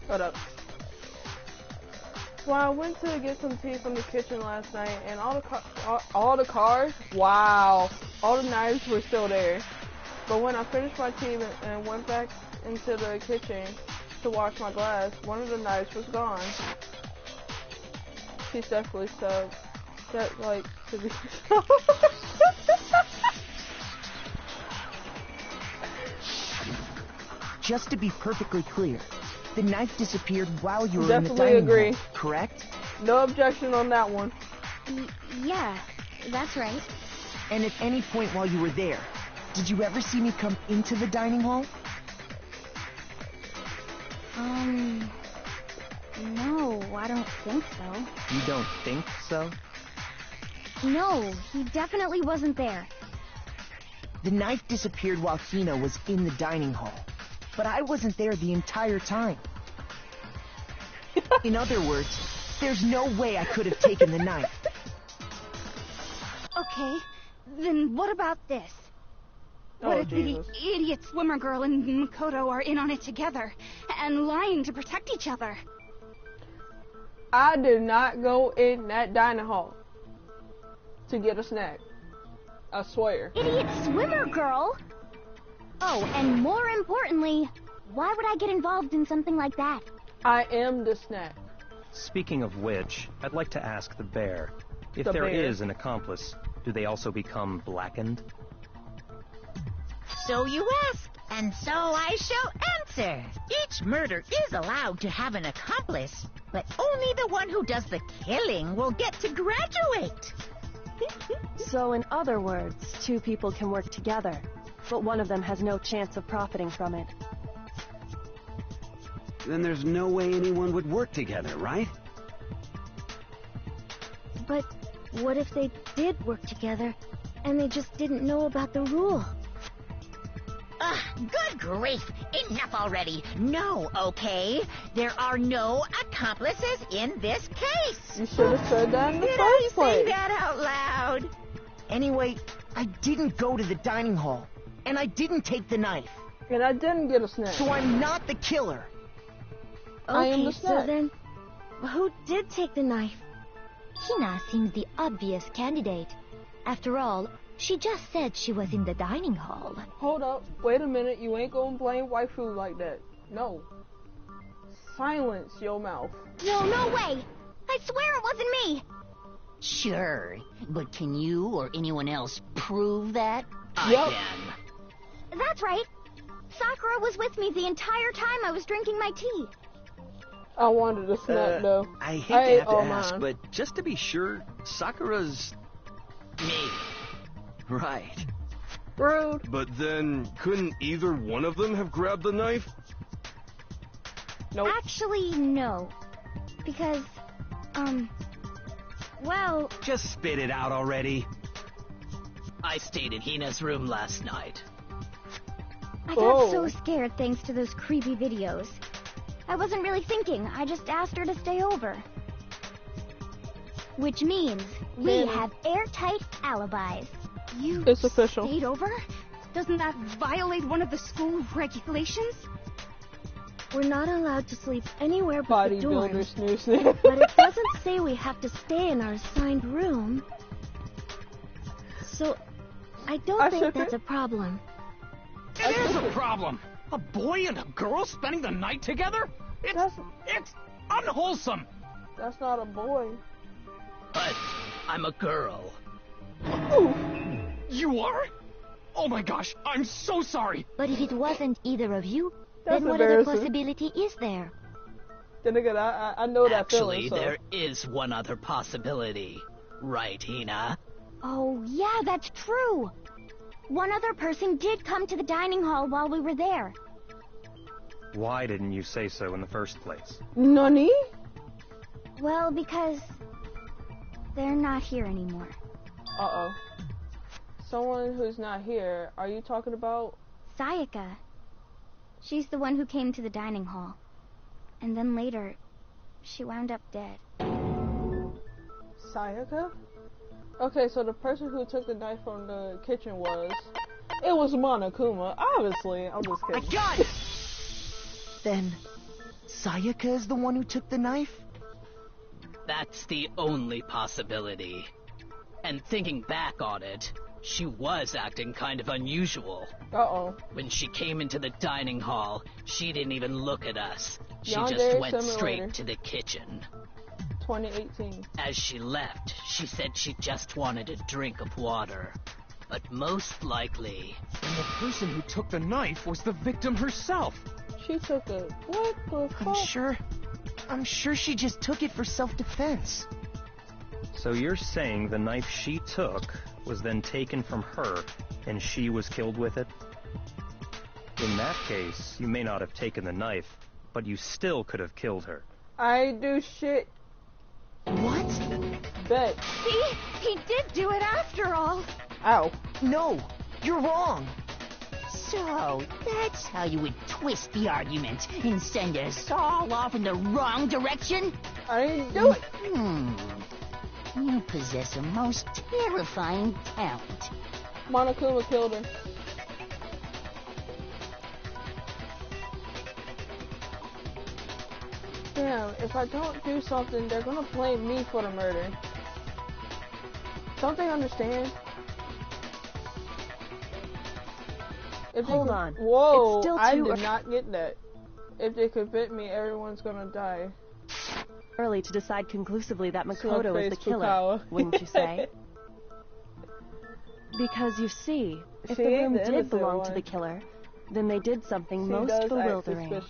Hold up. Well, I went to get some tea from the kitchen last night, and all the cars, wow, all the knives were still there. But when I finished my tea and went back into the kitchen to wash my glass, one of the knives was gone. She's definitely subbed. That, like, to be Just to be perfectly clear, the knife disappeared while you were in the Definitely dining agree. hall, correct? No objection on that one. Yeah, that's right. And at any point while you were there, did you ever see me come into the dining hall? No, I don't think so. You don't think so? No, he definitely wasn't there. The knife disappeared while Hina was in the dining hall, but I wasn't there the entire time. In other words, there's no way I could have taken the knife. Okay, then what about this? What Oh, if the Jesus. idiot swimmer girl and Makoto are in on it together and lying to protect each other? I did not go in that dining hall to get a snack. I swear. Idiot swimmer girl! Oh, and more importantly, why would I get involved in something like that? I am the snack. Speaking of which, I'd like to ask the bear, if there is an accomplice, do they also become blackened? So you ask, and so I shall answer. Each murder is allowed to have an accomplice, but only the one who does the killing will get to graduate. So in other words, two people can work together, but one of them has no chance of profiting from it. Then there's no way anyone would work together, right? But what if they did work together, and they just didn't know about the rule? Ugh, good grief! Enough already! No, okay? There are no accomplices in this case! You should have said that in the Did first I place. say that out loud? Anyway, I didn't go to the dining hall, and I didn't take the knife, And I didn't get a snack. so I'm not the killer. I am Okay, the so snack. then, who did take the knife? Hina seems the obvious candidate. After all, she just said she was in the dining hall. Hold up. Wait a minute. You ain't gonna blame waifu like that. No. Silence your mouth. No way! I swear it wasn't me! Sure, but can you or anyone else prove that? Yep. I can. That's right. Sakura was with me the entire time I was drinking my tea. I wanted a snack though. I hate I to ate have to all ask, mine. but just to be sure, Sakura's... Me. Right. Rude. But then, couldn't either one of them have grabbed the knife? Nope. Actually, no. Because, well, Just spit it out already. I stayed in Hina's room last night. I got Oh. so scared thanks to those creepy videos. I wasn't really thinking, I just asked her to stay over. Which means we Manny. have airtight alibis. You It's official. stayed over? Doesn't that violate one of the school regulations? We're not allowed to sleep anywhere but the Bodybuilder dorms. snoozing. But it doesn't say we have to stay in our assigned room. So, I don't I think shook that's it. a problem. It is a problem! A boy and a girl spending the night together? It's unwholesome! That's not a boy. But I'm a girl. Ooh. You are? Oh my gosh, I'm so sorry! But if it wasn't either of you, That's then what other embarrassing. possibility is there? Then again, I know that Actually, feeling. So. there is one other possibility. Right, Hina? Oh, yeah, that's true. One other person did come to the dining hall while we were there. Why didn't you say so in the first place? Nani? Well, because they're not here anymore. Uh-oh. Someone who's not here, are you talking about? Sayaka. She's the one who came to the dining hall. And then later, she wound up dead. Sayaka? Okay, so the person who took the knife from the kitchen it was Monokuma, obviously. I'm just I kidding. got it! Then, Sayaka is the one who took the knife? That's the only possibility. And thinking back on it, she was acting kind of unusual. Uh-oh. When she came into the dining hall, she didn't even look at us. She Yandere just went Simulator. straight to the kitchen. 2018. As she left, she said she just wanted a drink of water. But most likely... And the person who took the knife was the victim herself! She took a... What the fuck? I'm sure she just took it for self-defense. So you're saying the knife she took was then taken from her, and she was killed with it? In that case, you may not have taken the knife, but you still could have killed her. I do shit. What? Bet. He did do it after all. Ow. No, you're wrong. So, that's how you would twist the argument and send us all off in the wrong direction? I didn't do it. You possess a most terrifying talent. Monokuma killed her. understand. If I don't do something, they're gonna blame me for the murder. Don't they understand? Hold on. Whoa, it's still I too did not get that. If they convict me, everyone's gonna die. early to decide conclusively that Makoto is the killer, Fukawa. wouldn't you say? Because you see, if the room did belong to the killer, then they did something most bewildering.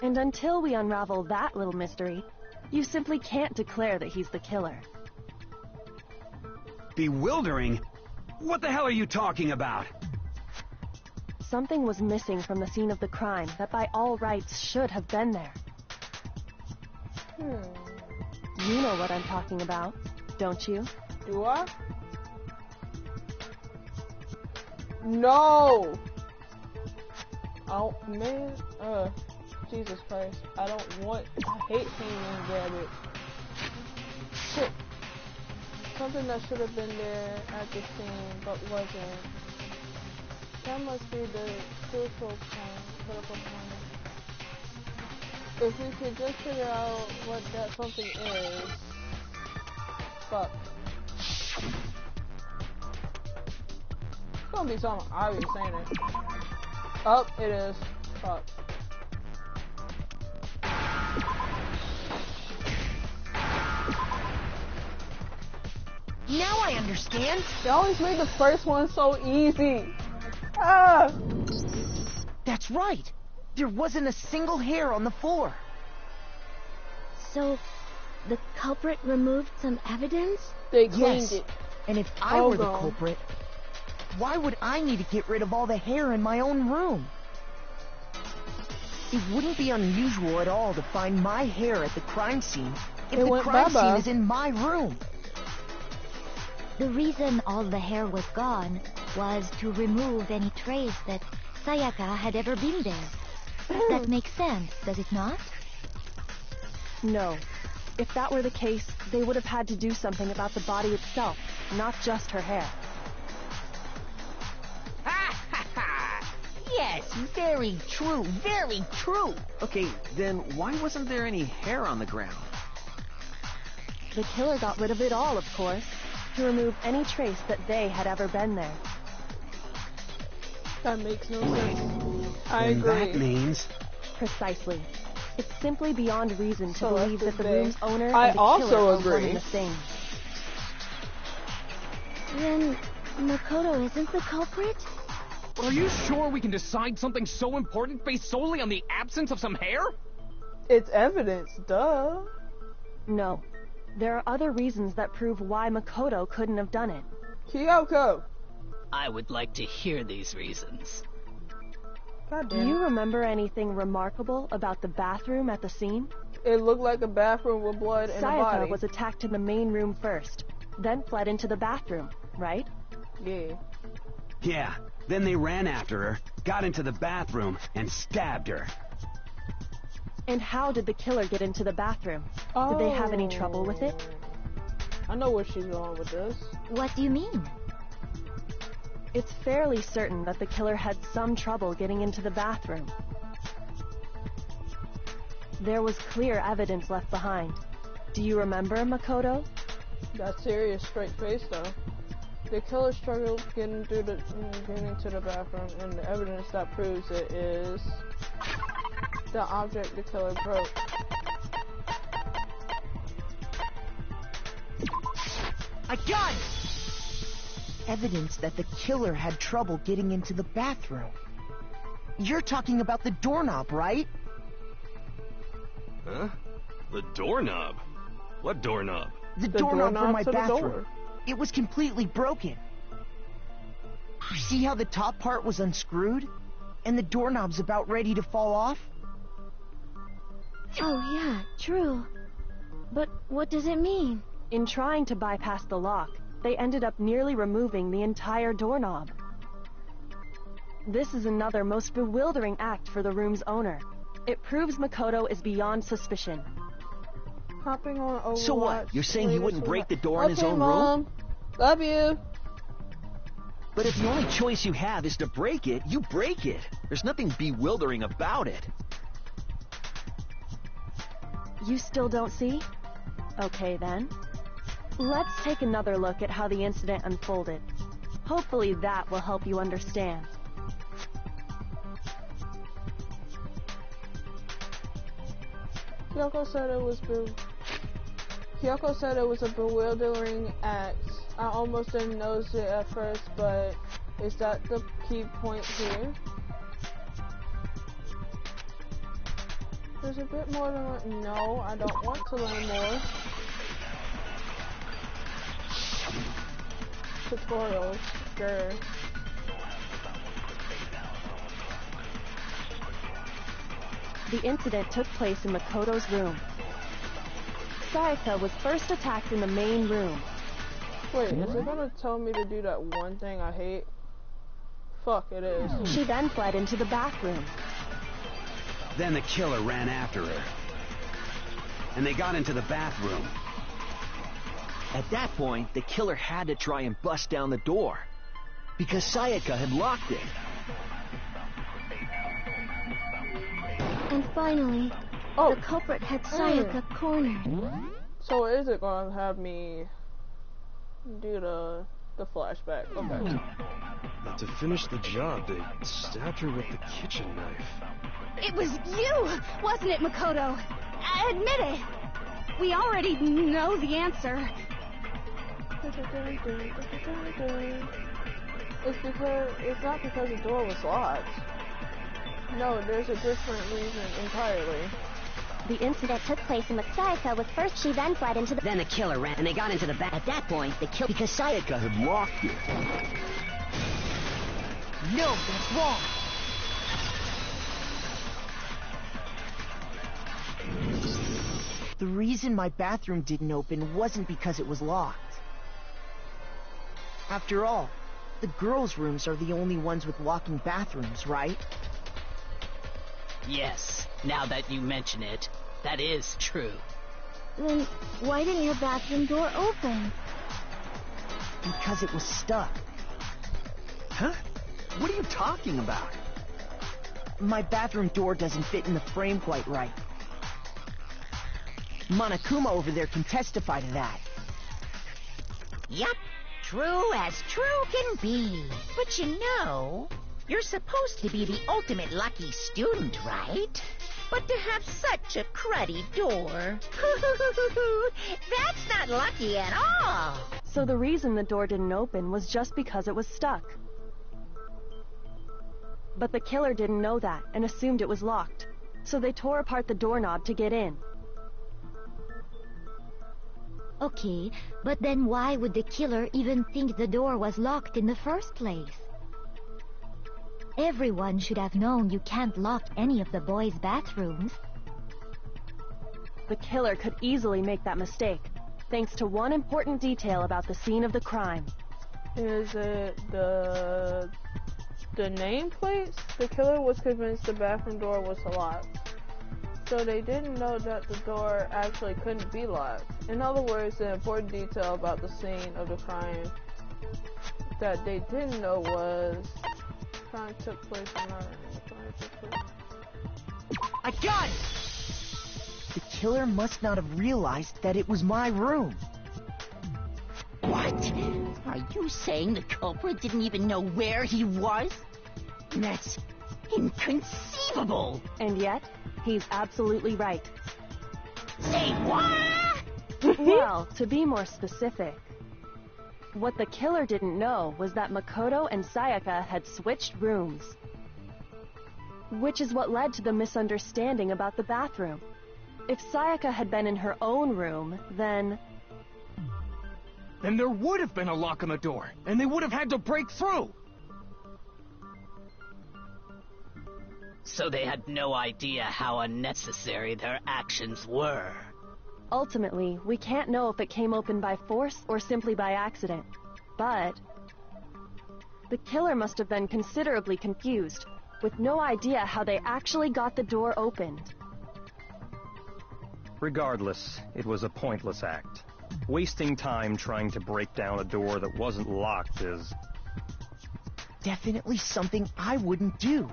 And until we unravel that little mystery, you simply can't declare that he's the killer. Bewildering? What the hell are you talking about? Something was missing from the scene of the crime that by all rights should have been there. You know what I'm talking about, don't you? Do I? No! Oh, man. Jesus Christ. I hate seeing them grab it. Shit. Something that should have been there at the scene, but wasn't. That must be the critical point. If we could just figure out what that something is. Fuck. It's gonna be something obvious, ain't it? Oh, it is. Fuck. Now I understand. They always made the first one so easy. Ah! That's right. There wasn't a single hair on the floor. So, the culprit removed some evidence? They cleaned it. And if I were the culprit, why would I need to get rid of all the hair in my own room? It wouldn't be unusual at all to find my hair at the crime scene if the crime scene is in my room. The reason all the hair was gone was to remove any trace that Sayaka had ever been there. That makes sense, does it not? No. If that were the case, they would have had to do something about the body itself, not just her hair. Ha ha ha! Yes, very true, very true. Okay, then why wasn't there any hair on the ground? The killer got rid of it all, of course, to remove any trace that they had ever been there. That makes no sense. I agree. That means... Precisely. It's simply beyond reason to believe that the room's owner and the also killer are agree. one and the same. Then Makoto isn't the culprit? Are you sure we can decide something so important based solely on the absence of some hair? It's evidence, duh. No. There are other reasons that prove why Makoto couldn't have done it. Kyoko! I would like to hear these reasons. Do you remember anything remarkable about the bathroom at the scene? It looked like a bathroom with blood in the body. Sayaka was attacked in the main room first, then fled into the bathroom, right? Yeah. Yeah, then they ran after her, got into the bathroom, and stabbed her. And how did the killer get into the bathroom? Did they have any trouble with it? I know where she's going with this. What do you mean? It's fairly certain that the killer had some trouble getting into the bathroom. There was clear evidence left behind. Do you remember, Makoto? That's serious, straight face though. The killer struggled getting into the bathroom, and the evidence that proves it is the object the killer broke. I got it! Evidence that the killer had trouble getting into the bathroom. You're talking about the doorknob, right? Huh? The doorknob? What doorknob? The doorknob for my bathroom. It was completely broken. See how the top part was unscrewed? And the doorknob's about ready to fall off? Oh yeah, true. But what does it mean? In trying to bypass the lock, they ended up nearly removing the entire doorknob. This is another most bewildering act for the room's owner. It proves Makoto is beyond suspicion. Hopping on Overwatch. So what? You're saying he wouldn't break the door in his own Mom. room? Love you. But if the only choice you have is to break it, you break it. There's nothing bewildering about it. You still don't see? Okay then. Let's take another look at how the incident unfolded. Hopefully that will help you understand. Kyoko said it was a bewildering act. I almost didn't notice it at first, but is that the key point here? There's a bit more to learn. No, I don't want to learn more. Tutorials, sure. The incident took place in Makoto's room. Sayaka was first attacked in the main room. Wait, is it gonna tell me to do that one thing I hate? Fuck, it is. She then fled into the bathroom. Then the killer ran after her. And they got into the bathroom. At that point, the killer had to try and bust down the door, because Sayaka had locked it. And finally, the culprit had Sayaka cornered. So is it gonna have me do the flashback? Okay. But to finish the job, they stabbed her with the kitchen knife. It was you, wasn't it, Makoto? Admit it. We already know the answer. It's not because the door was locked. No, there's a different reason entirely. The incident took place in Sayaka was first, she then fled into the... Then the killer ran, and they got into the bath. At that point, the killer... Because Sayaka had locked it. No, that's wrong. The reason my bathroom didn't open wasn't because it was locked. After all, the girls' rooms are the only ones with locking bathrooms, right? Yes, now that you mention it, that is true. Then why didn't your bathroom door open? Because it was stuck. Huh? What are you talking about? My bathroom door doesn't fit in the frame quite right. Monokuma over there can testify to that. Yup, true as true can be. But you know, you're supposed to be the ultimate lucky student, right? But to have such a cruddy door, that's not lucky at all. So the reason the door didn't open was just because it was stuck. But the killer didn't know that and assumed it was locked. So they tore apart the doorknob to get in. Okay, but then why would the killer even think the door was locked in the first place? Everyone should have known you can't lock any of the boys' bathrooms. The killer could easily make that mistake, thanks to one important detail about the scene of the crime. Is it the nameplates? The killer was convinced the bathroom door was locked. So they didn't know that the door actually couldn't be locked. In other words, the important detail about the scene of the crime that they didn't know was crime took place in I got it! The killer must not have realized that it was my room. What? Are you saying the culprit didn't even know where he was? That's inconceivable! And yet, he's absolutely right. Say what? Well, to be more specific, what the killer didn't know was that Makoto and Sayaka had switched rooms. Which is what led to the misunderstanding about the bathroom. If Sayaka had been in her own room, then there would have been a lock on the door, and they would have had to break through! So they had no idea how unnecessary their actions were. Ultimately, we can't know if it came open by force or simply by accident. But the killer must have been considerably confused, with no idea how they actually got the door opened. Regardless, it was a pointless act. Wasting time trying to break down a door that wasn't locked is... definitely something I wouldn't do,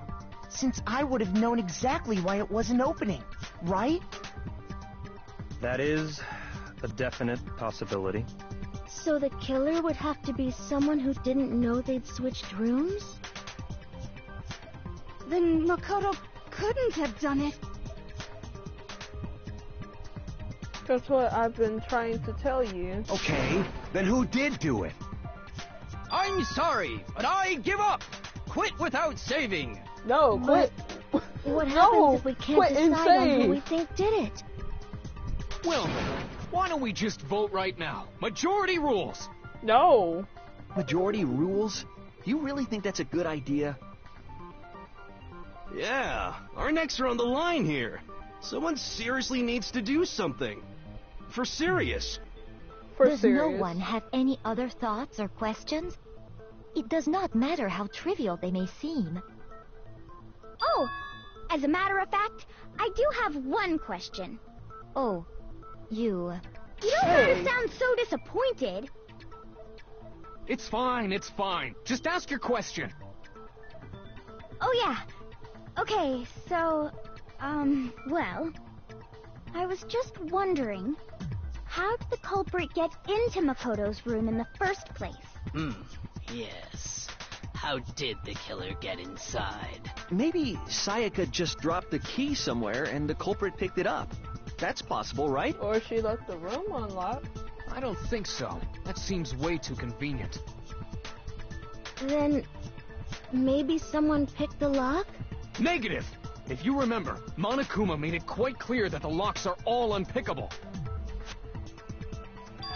since I would have known exactly why it wasn't opening, right? That is a definite possibility. So the killer would have to be someone who didn't know they'd switched rooms? Then Makoto couldn't have done it. That's what I've been trying to tell you. Okay, then who did do it? I'm sorry, but I give up. Quit without saving. No, quit. What happens if we can't decide on who we think did it? Well, why don't we just vote right now? Majority rules. No. Majority rules? Do you really think that's a good idea? Yeah, our necks are on the line here. Someone seriously needs to do something. For serious. Does no one have any other thoughts or questions? It does not matter how trivial they may seem. Oh, as a matter of fact, I do have one question. Oh, you... You don't gotta sound so disappointed. It's fine, it's fine. Just ask your question. Oh yeah. Okay, so, well, I was just wondering, how did the culprit get into Makoto's room in the first place? Yes. How did the killer get inside? Maybe Sayaka just dropped the key somewhere and the culprit picked it up. That's possible, right? Or she left the room unlocked. I don't think so. That seems way too convenient. Then, maybe someone picked the lock? Negative! If you remember, Monokuma made it quite clear that the locks are all unpickable.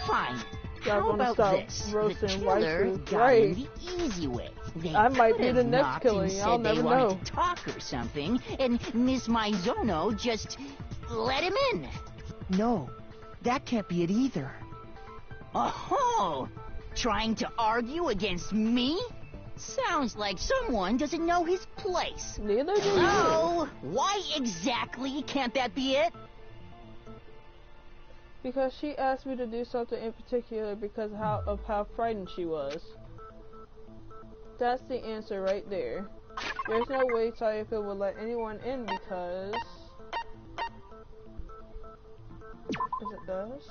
Fine. How about this? The killer got in the easy way. I might be the next killer, y'all never know. To talk or something, and Miss Maizono just let him in. No, that can't be it either. Oh, trying to argue against me? Sounds like someone doesn't know his place. Neither do you. Oh, why exactly can't that be it? Because she asked me to do something in particular because of how frightened she was. That's the answer right there. There's no way Sayaka would let anyone in because... Is it does?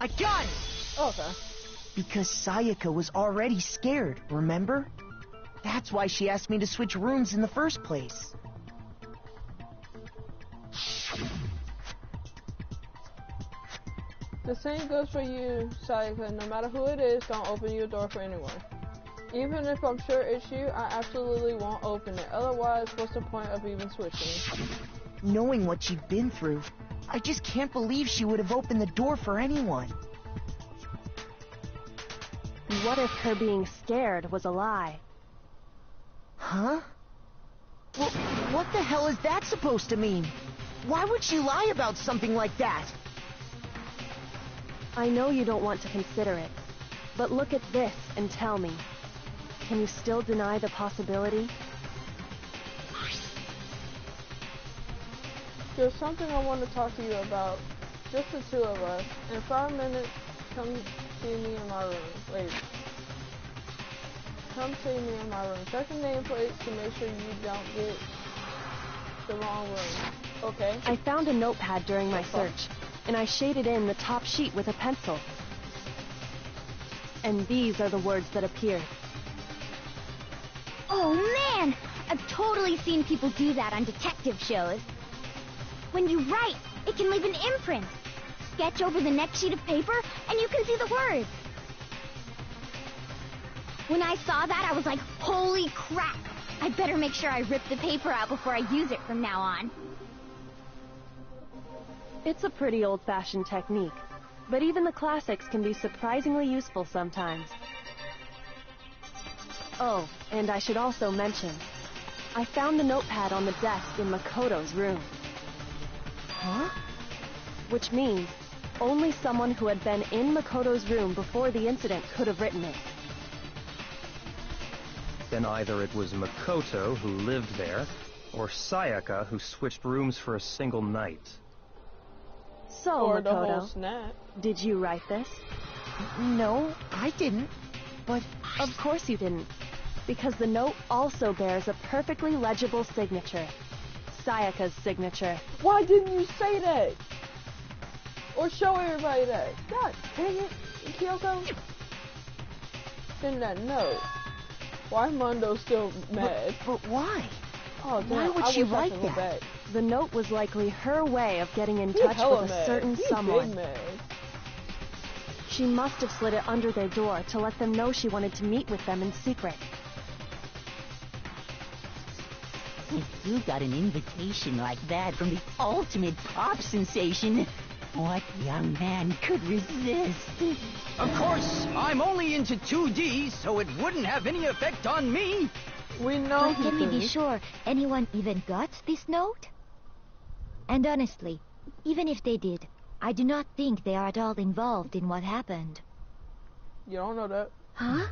I got it! Okay. Because Sayaka was already scared, remember? That's why she asked me to switch rooms in the first place. The same goes for you, Sayaka. No matter who it is, don't open your door for anyone. Even if I'm sure it's you, I absolutely won't open it. Otherwise, what's the point of even switching? Knowing what she'd been through, I just can't believe she would have opened the door for anyone. What if her being scared was a lie? Huh? Well, what the hell is that supposed to mean? Why would she lie about something like that? I know you don't want to consider it, but look at this and tell me. Can you still deny the possibility? There's something I want to talk to you about. Just the two of us. In 5 minutes, come see me in my room. Wait. Come see me in my room. Check the nameplates to make sure you don't get the wrong room. Okay. I found a notepad during my search, and I shaded in the top sheet with a pencil. And these are the words that appeared. Oh man! I've totally seen people do that on detective shows. When you write, it can leave an imprint. Sketch over the next sheet of paper, and you can see the words. When I saw that, I was like, holy crap! I better make sure I rip the paper out before I use it from now on. It's a pretty old-fashioned technique, but even the classics can be surprisingly useful sometimes. Oh, and I should also mention, I found the notepad on the desk in Makoto's room. Huh? Which means only someone who had been in Makoto's room before the incident could have written it. Then either it was Makoto who lived there, or Sayaka who switched rooms for a single night. So, or the whole Makoto, snap. Did you write this? No, I didn't. But of course you didn't. Because the note also bears a perfectly legible signature. Sayaka's signature. Why didn't you say that? Or show everybody that? God dang it, Kyoko. Send that note. Why Mondo still mad? But why? Oh, damn. Why would she write that? Back. The note was likely her way of getting in touch with a certain someone. Big mad. She must have slid it under their door to let them know she wanted to meet with them in secret. If you got an invitation like that from the ultimate pop sensation, what young man could resist? Of course, I'm only into 2D, so it wouldn't have any effect on me. We know. But can we be sure anyone even got this note? And honestly, even if they did, I do not think they are at all involved in what happened. You don't know that. Huh?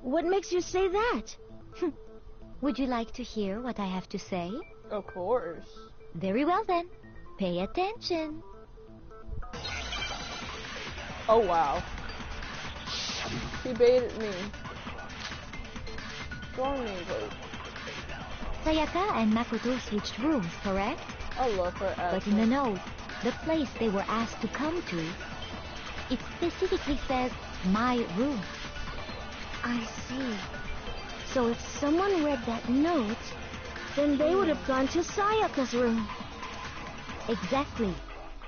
What makes you say that? Would you like to hear what I have to say? Of course. Very well then. Pay attention. Oh wow. He baited me. Join me, please. Sayaka and Makoto switched rooms, correct? I love her accent. But in the note, the place they were asked to come to, it specifically says, my room. I see. So if someone read that note, then they would have gone to Sayaka's room. Exactly.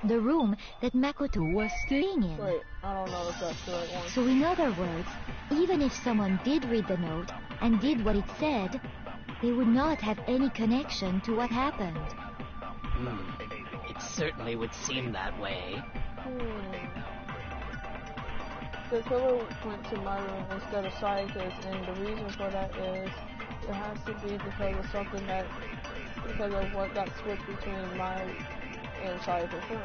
The room that Makoto was staying in. Wait, I don't know if that's the right one. So in other words, even if someone did read the note and did what it said, they would not have any connection to what happened. It certainly would seem that way. The killer went to my room instead of Sayaka's, and the reason for that is it has to be because of something because of what got switched between my and Sayaka's room.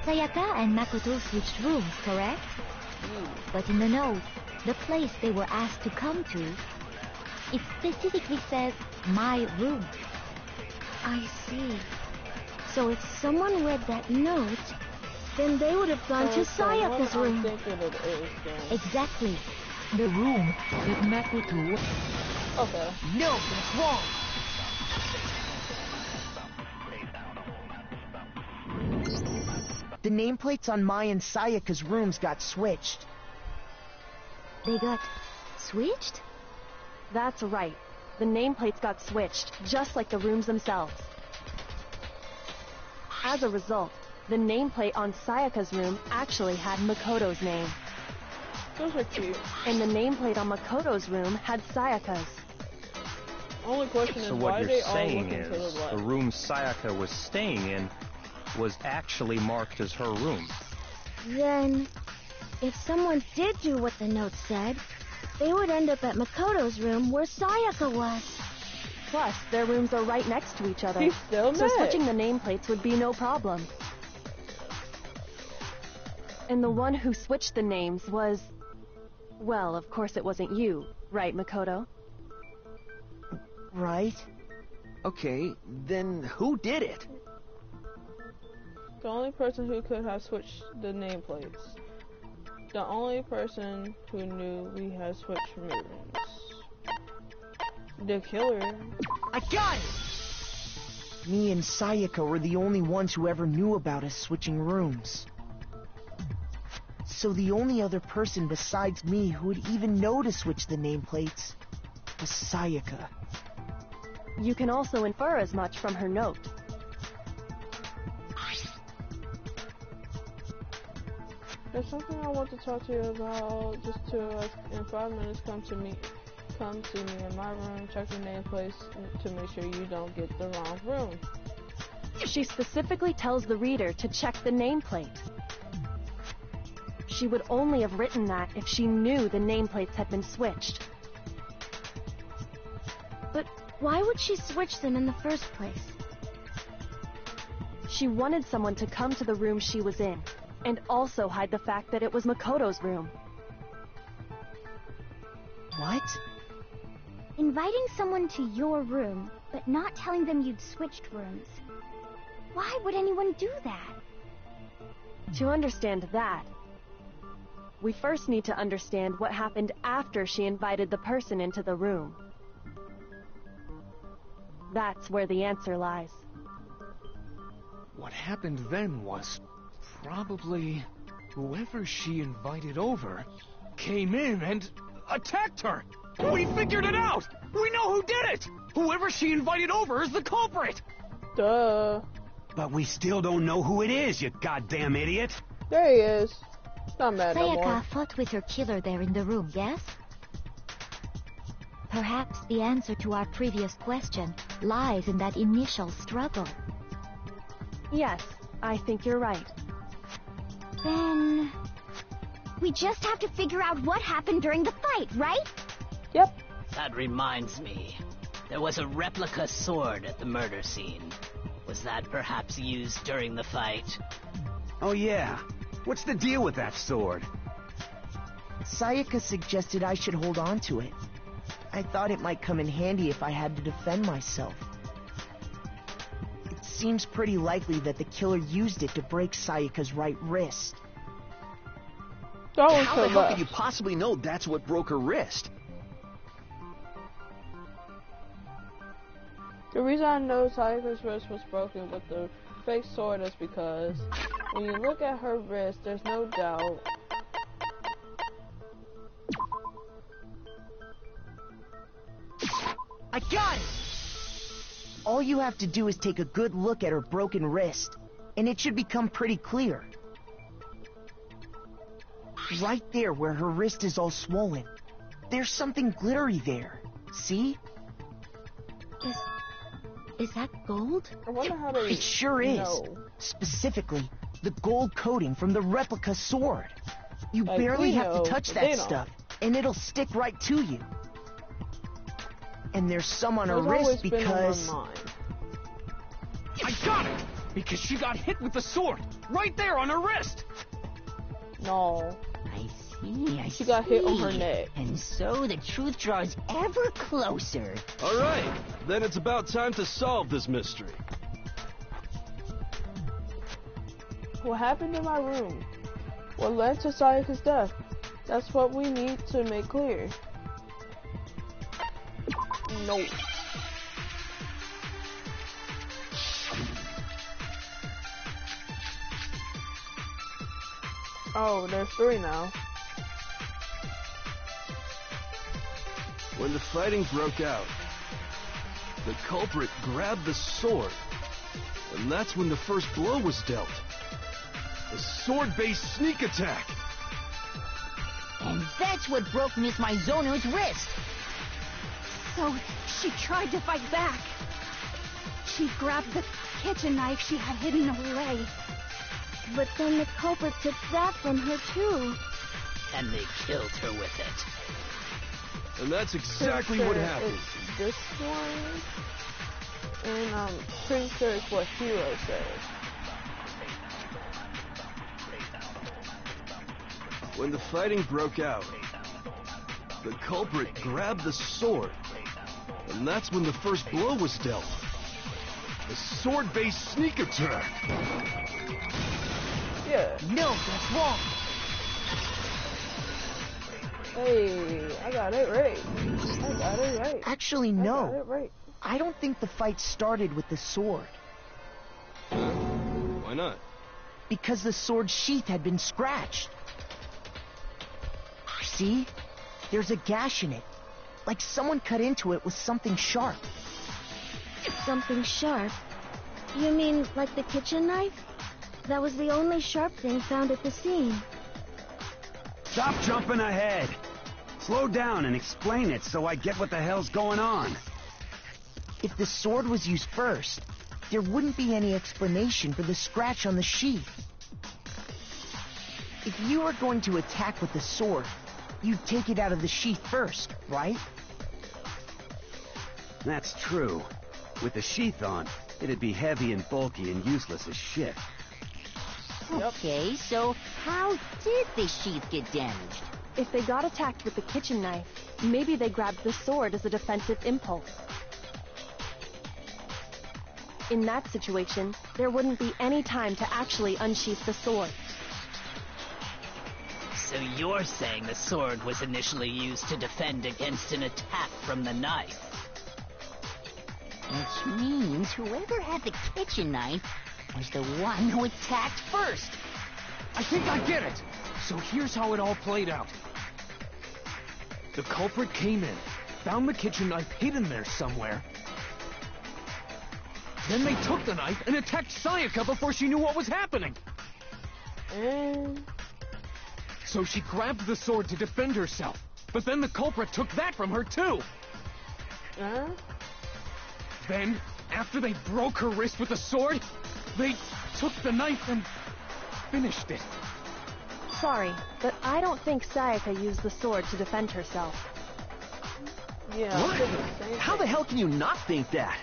Sayaka and Makoto switched rooms, correct? But in the note, the place they were asked to come to, it specifically says, my room. I see. So if someone read that note, then they would have gone to Sayaka's room. Exactly. The room that Makoto... Okay. No, that's wrong. The nameplates on Mai and Sayaka's rooms got switched. They got switched? That's right. The nameplates got switched, just like the rooms themselves. As a result, the nameplate on Sayaka's room actually had Makoto's name. Those are cute. And the nameplate on Makoto's room had Sayaka's. Only question is why are they all looking to the left? The room Sayaka was staying in was actually marked as her room. Then, if someone did do what the note said, they would end up at Makoto's room where Sayaka was. Plus, their rooms are right next to each other. He's still so mad. switching the nameplates would be no problem. And the one who switched the names was... Well, of course it wasn't you, right, Makoto? Right. Okay, then who did it? The only person who could have switched the nameplates. The only person who knew we had switched rooms. The killer. I got it! Me and Sayaka were the only ones who ever knew about us switching rooms. So the only other person besides me who would even know to switch the nameplates was Sayaka. You can also infer as much from her note. There's something I want to talk to you about. Just to in 5 minutes, come to me in my room. Check the nameplates to make sure you don't get the wrong room. She specifically tells the reader to check the nameplate. She would only have written that if she knew the nameplates had been switched. But why would she switch them in the first place? She wanted someone to come to the room she was in, and also hide the fact that it was Makoto's room. What? Inviting someone to your room, but not telling them you'd switched rooms. Why would anyone do that? To understand that, We first need to understand what happened after she invited the person into the room. That's where the answer lies. What happened then was probably whoever she invited over came in and attacked her. We figured it out! We know who did it! Whoever she invited over is the culprit! Duh. But we still don't know who it is, you goddamn idiot! There he is. Not mad no more. Sayaka fought with her killer there in the room, yes? Perhaps the answer to our previous question lies in that initial struggle. Yes, I think you're right. Then... we just have to figure out what happened during the fight, right? Yep. That reminds me. There was a replica sword at the murder scene. Was that perhaps used during the fight? Oh yeah. What's the deal with that sword? Sayaka suggested I should hold on to it. I thought it might come in handy if I had to defend myself. It seems pretty likely that the killer used it to break Sayaka's right wrist. How the hell could you possibly know that's what broke her wrist? The reason I know Sayaka's wrist was broken with the fake sword is because when you look at her wrist, there's no doubt I got it! All you have to do is take a good look at her broken wrist, and it should become pretty clear. Right there where her wrist is all swollen, there's something glittery there. See? Is that gold? I wonder how they It sure is. know. Specifically, the gold coating from the replica sword. You Like, barely we have know, to touch but that they don't. stuff, and it'll stick right to you. And there's some on her There's always wrist been on because... my mind. I got it! Because she got hit with the sword, right there on her wrist! No. I see. She got hit on her neck. And so the truth draws ever closer. Alright, then it's about time to solve this mystery. What happened in my room? What led to Sayaka's death? That's what we need to make clear. No. Oh, there's 3 now. When the fighting broke out, the culprit grabbed the sword, and that's when the first blow was dealt. A sword-based sneak attack. And that's what broke Miss Maizono's wrist. So, she tried to fight back. She grabbed the kitchen knife she had hidden away. But then the culprit took that from her too. And they killed her with it. And that's exactly what happened. It's this one, and I'm pretty sure it's what Hero said. When the fighting broke out, the culprit grabbed the sword, and that's when the first blow was dealt. A sword-based sneak attack. Yeah. No, that's wrong. Hey, I got it right. I got it right. Actually, I got no. it right. I don't think the fight started with the sword. Why not? Because the sword sheath had been scratched. See? There's a gash in it. Like someone cut into it with something sharp. Something sharp? You mean like the kitchen knife? That was the only sharp thing found at the scene. Stop jumping ahead. Slow down and explain it so I get what the hell's going on. If the sword was used first, there wouldn't be any explanation for the scratch on the sheath. If you were going to attack with the sword, you'd take it out of the sheath first, right? That's true. With the sheath on, it'd be heavy and bulky and useless as shit. Okay, so how did the sheath get damaged? If they got attacked with the kitchen knife, maybe they grabbed the sword as a defensive impulse. In that situation, there wouldn't be any time to actually unsheath the sword. So you're saying the sword was initially used to defend against an attack from the knife? Which means whoever had the kitchen knife was the one who attacked first. I think I get it. So here's how it all played out. The culprit came in, found the kitchen knife hidden there somewhere. Then they took the knife and attacked Sayaka before she knew what was happening. So she grabbed the sword to defend herself, but then the culprit took that from her too. Then, after they broke her wrist with the sword, they took the knife and finished it. Sorry, but I don't think Sayaka used the sword to defend herself. Yeah. What? How the hell can you not think that?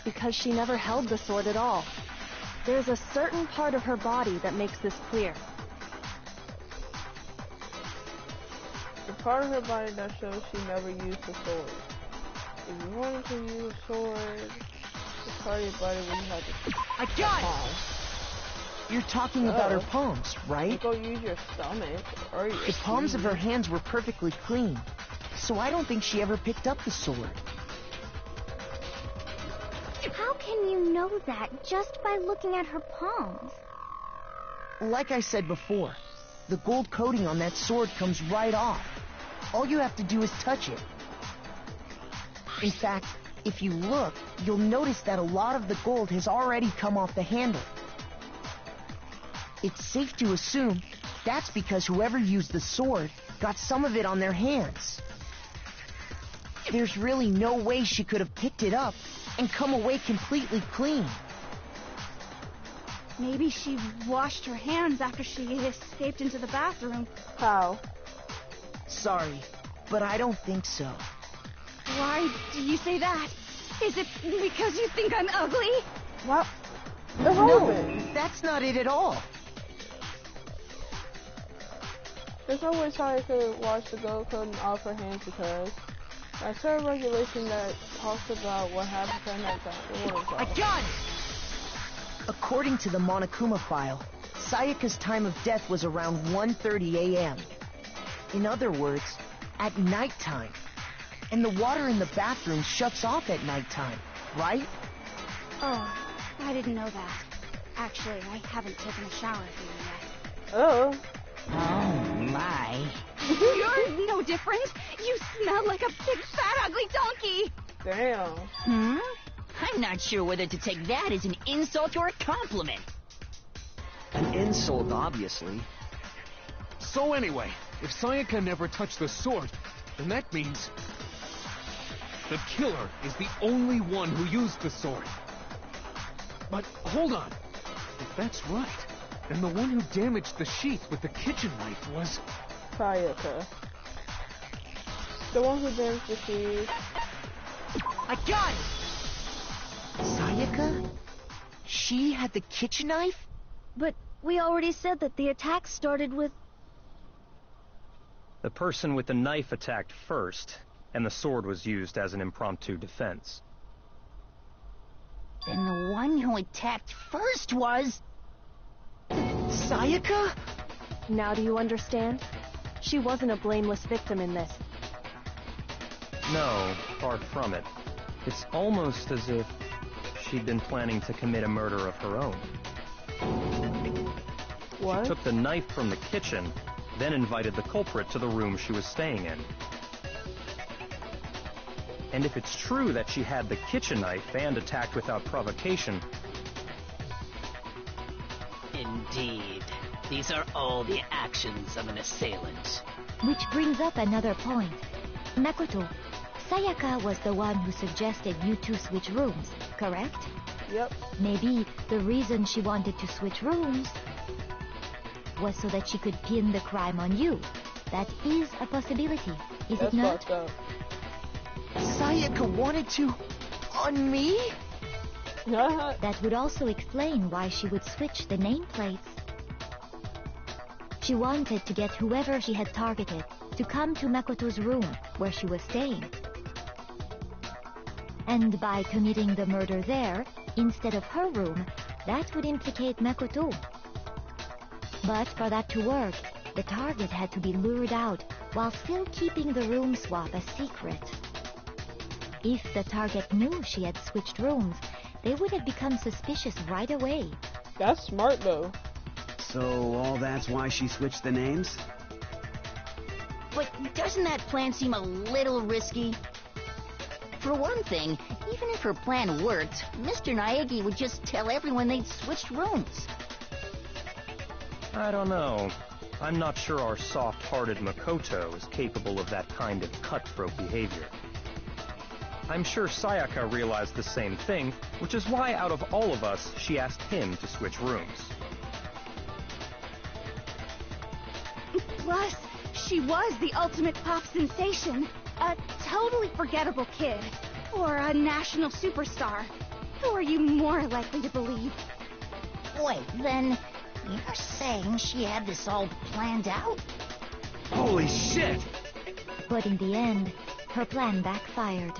Because she never held the sword at all. There's a certain part of her body that makes this clear. The part of her body that shows she never used the sword. If you wanted to use a sword, the part of your body where you had to... I got it! You're talking about her palms, right? Go use your stomach or your The palms of her hands were perfectly clean, so I don't think she ever picked up the sword. How can you know that just by looking at her palms? Like I said before, the gold coating on that sword comes right off. All you have to do is touch it. In fact, if you look, you'll notice that a lot of the gold has already come off the handle. It's safe to assume that's because whoever used the sword got some of it on their hands. There's really no way she could have picked it up and come away completely clean. Maybe she washed her hands after she escaped into the bathroom. How? Sorry, but I don't think so. Why do you say that? Is it because you think I'm ugly? What? No, that's not it at all. There's no way Sayaka washed the gold coating off her hands because I saw a regulation that talks about what happens when that water's off. I got it! According to the Monokuma file, Sayaka's time of death was around 1:30 a.m. In other words, at nighttime. And the water in the bathroom shuts off at nighttime, right? Oh, I didn't know that. Actually, I haven't taken a shower here yet. Oh. Oh, my. You're no different. You smell like a big, fat, ugly donkey. Damn. I'm not sure whether to take that as an insult or a compliment. An insult, obviously. So anyway, if Sayaka never touched the sword, then that means the killer is the only one who used the sword. But hold on. If that's right, then the one who damaged the sheath with the kitchen knife was... Sayaka. The one who damaged the sheath. I got it! Sayaka? She had the kitchen knife? But we already said that the attack started with... The person with the knife attacked first, and the sword was used as an impromptu defense. Then the one who attacked first was... Sayaka? Now do you understand? She wasn't a blameless victim in this. No, far from it. It's almost as if she'd been planning to commit a murder of her own. What? She took the knife from the kitchen, then invited the culprit to the room she was staying in. And if it's true that she had the kitchen knife and attacked without provocation... Indeed. These are all the actions of an assailant. Which brings up another point. Makoto, Sayaka was the one who suggested you two switch rooms, correct? Yep. Maybe the reason she wanted to switch rooms was so that she could pin the crime on you. That is a possibility, is it not? Fucked up. Sayaka wanted to... on me? That would also explain why she would switch the nameplates. She wanted to get whoever she had targeted to come to Makoto's room where she was staying. And by committing the murder there, instead of her room, that would implicate Makoto. But for that to work, the target had to be lured out while still keeping the room swap a secret. If the target knew she had switched rooms, they would have become suspicious right away. That's smart, though. So all that's why she switched the names? But doesn't that plan seem a little risky? For one thing, even if her plan worked, Mr. Naegi would just tell everyone they'd switched rooms. I don't know. I'm not sure our soft-hearted Makoto is capable of that kind of cutthroat behavior. I'm sure Sayaka realized the same thing, which is why out of all of us, she asked him to switch rooms. Plus, she was the ultimate pop sensation. A totally forgettable kid. Or a national superstar. Who are you more likely to believe? Wait, then you're saying she had this all planned out? Holy shit! But in the end, her plan backfired.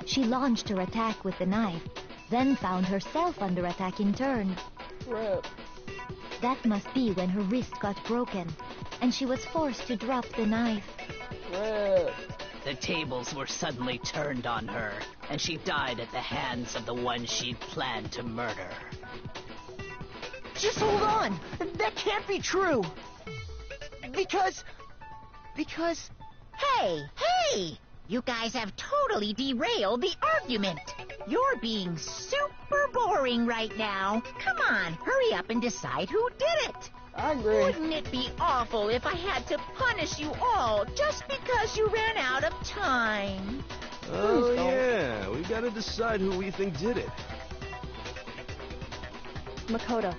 She launched her attack with the knife, then found herself under attack in turn. Rip. That must be when her wrist got broken, and she was forced to drop the knife. Rip. The tables were suddenly turned on her, and she died at the hands of the one she'd planned to murder. Just hold on! That can't be true! Because... Hey! You guys have totally derailed the argument. You're being super boring right now. Come on, hurry up and decide who did it. I agree. Wouldn't it be awful if I had to punish you all just because you ran out of time? Oh, yeah. We gotta decide who we think did it. Makoto,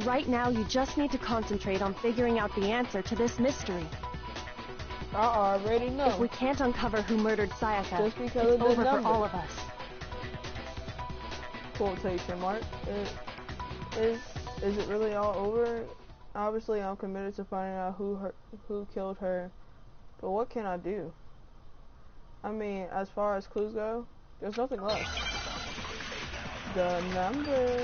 right now you just need to concentrate on figuring out the answer to this mystery. I already know. If we can't uncover who murdered Sayaka, Just because it's of the over number. for all of us. Quotation mark. Is it really all over? Obviously, I'm committed to finding out who killed her. But what can I do? I mean, as far as clues go, there's nothing left. The number.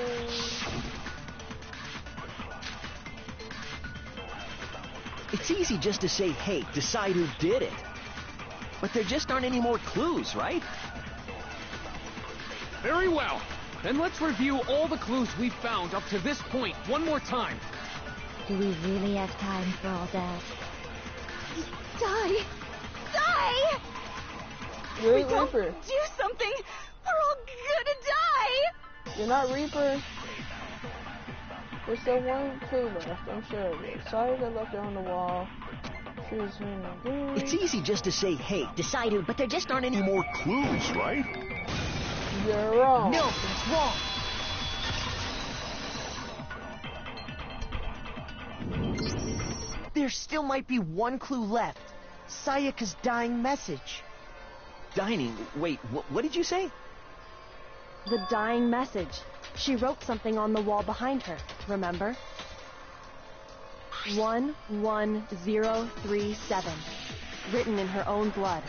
It's easy just to say, hey, decide who did it. But there just aren't any more clues, right? Very well. Then let's review all the clues we've found up to this point one more time. Do we really have time for all that? Die! Die! You're We don't Reaper. do something, we're all gonna die! You're not Reaper. There's still one clue left, I'm sure of it. Sayaka left it on the wall. She was in It's easy just to say, hey, decide who, but there just aren't any more clues, right? You're wrong. No, it's wrong. There still might be one clue left. Sayaka's dying message. Dining? Wait, what did you say? The dying message. She wrote something on the wall behind her, remember? 11037. Written in her own blood.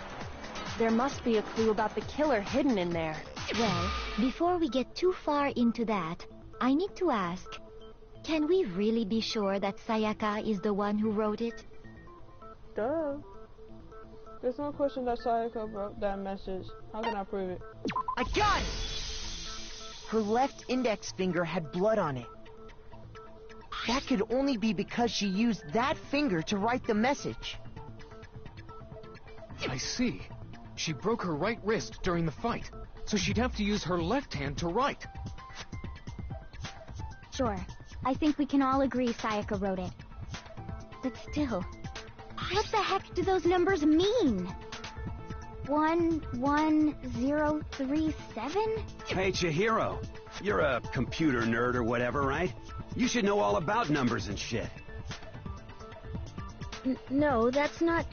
There must be a clue about the killer hidden in there. Well, before we get too far into that, I need to ask, can we really be sure that Sayaka is the one who wrote it? Duh. There's no question that Sayaka wrote that message. How can I prove it? I got it! Her left index finger had blood on it. That could only be because she used that finger to write the message. I see. She broke her right wrist during the fight, so she'd have to use her left hand to write. Sure. I think we can all agree Sayaka wrote it. But still, what the heck do those numbers mean? 11037? Hey, Chihiro. You're a computer nerd or whatever, right? You should know all about numbers and shit. No, that's not...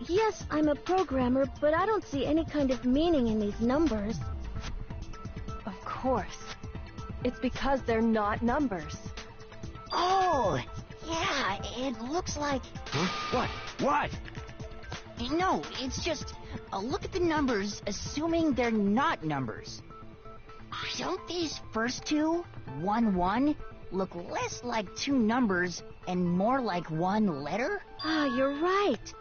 Yes, I'm a programmer, but I don't see any kind of meaning in these numbers. Of course. It's because they're not numbers. Oh, yeah, it looks like... Huh? What? What? No, it's just a look at the numbers, assuming they're not numbers. Don't these first two, 11, look less like two numbers and more like one letter? Ah, you're right.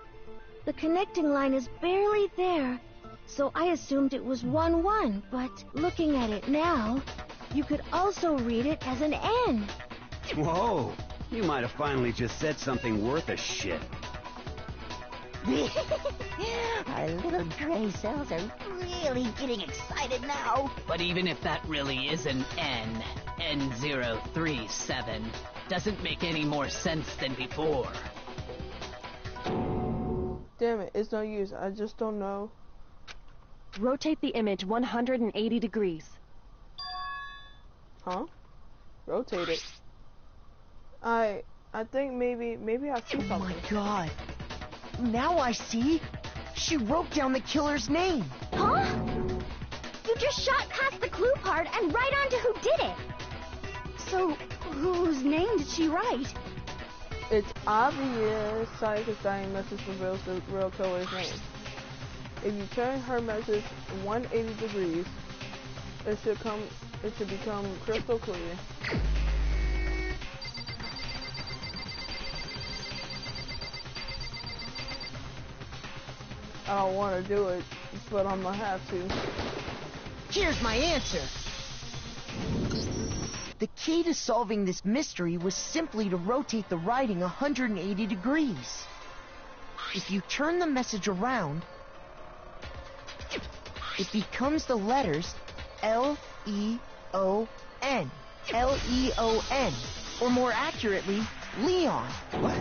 The connecting line is barely there, so I assumed it was 1-1, but looking at it now, you could also read it as an N. Whoa, you might have finally just said something worth a shit. Our little gray cells are really getting excited now. But even if that really is an N, N037, doesn't make any more sense than before. Damn it, it's no use. I just don't know. Rotate the image 180 degrees. Huh? Rotate it. I think maybe I see something. Oh my god. Now I see. She wrote down the killer's name. Huh? You just shot past the clue part and right onto who did it. So, whose name did she write? It's obvious Sayaka's dying message reveals the real killer's name. If you turn her message 180 degrees, it should become crystal clear. I don't want to do it, but I'm gonna have to. Here's my answer. The key to solving this mystery was simply to rotate the writing 180 degrees. If you turn the message around, it becomes the letters L-E-O-N. L-E-O-N. Or more accurately, Leon. What?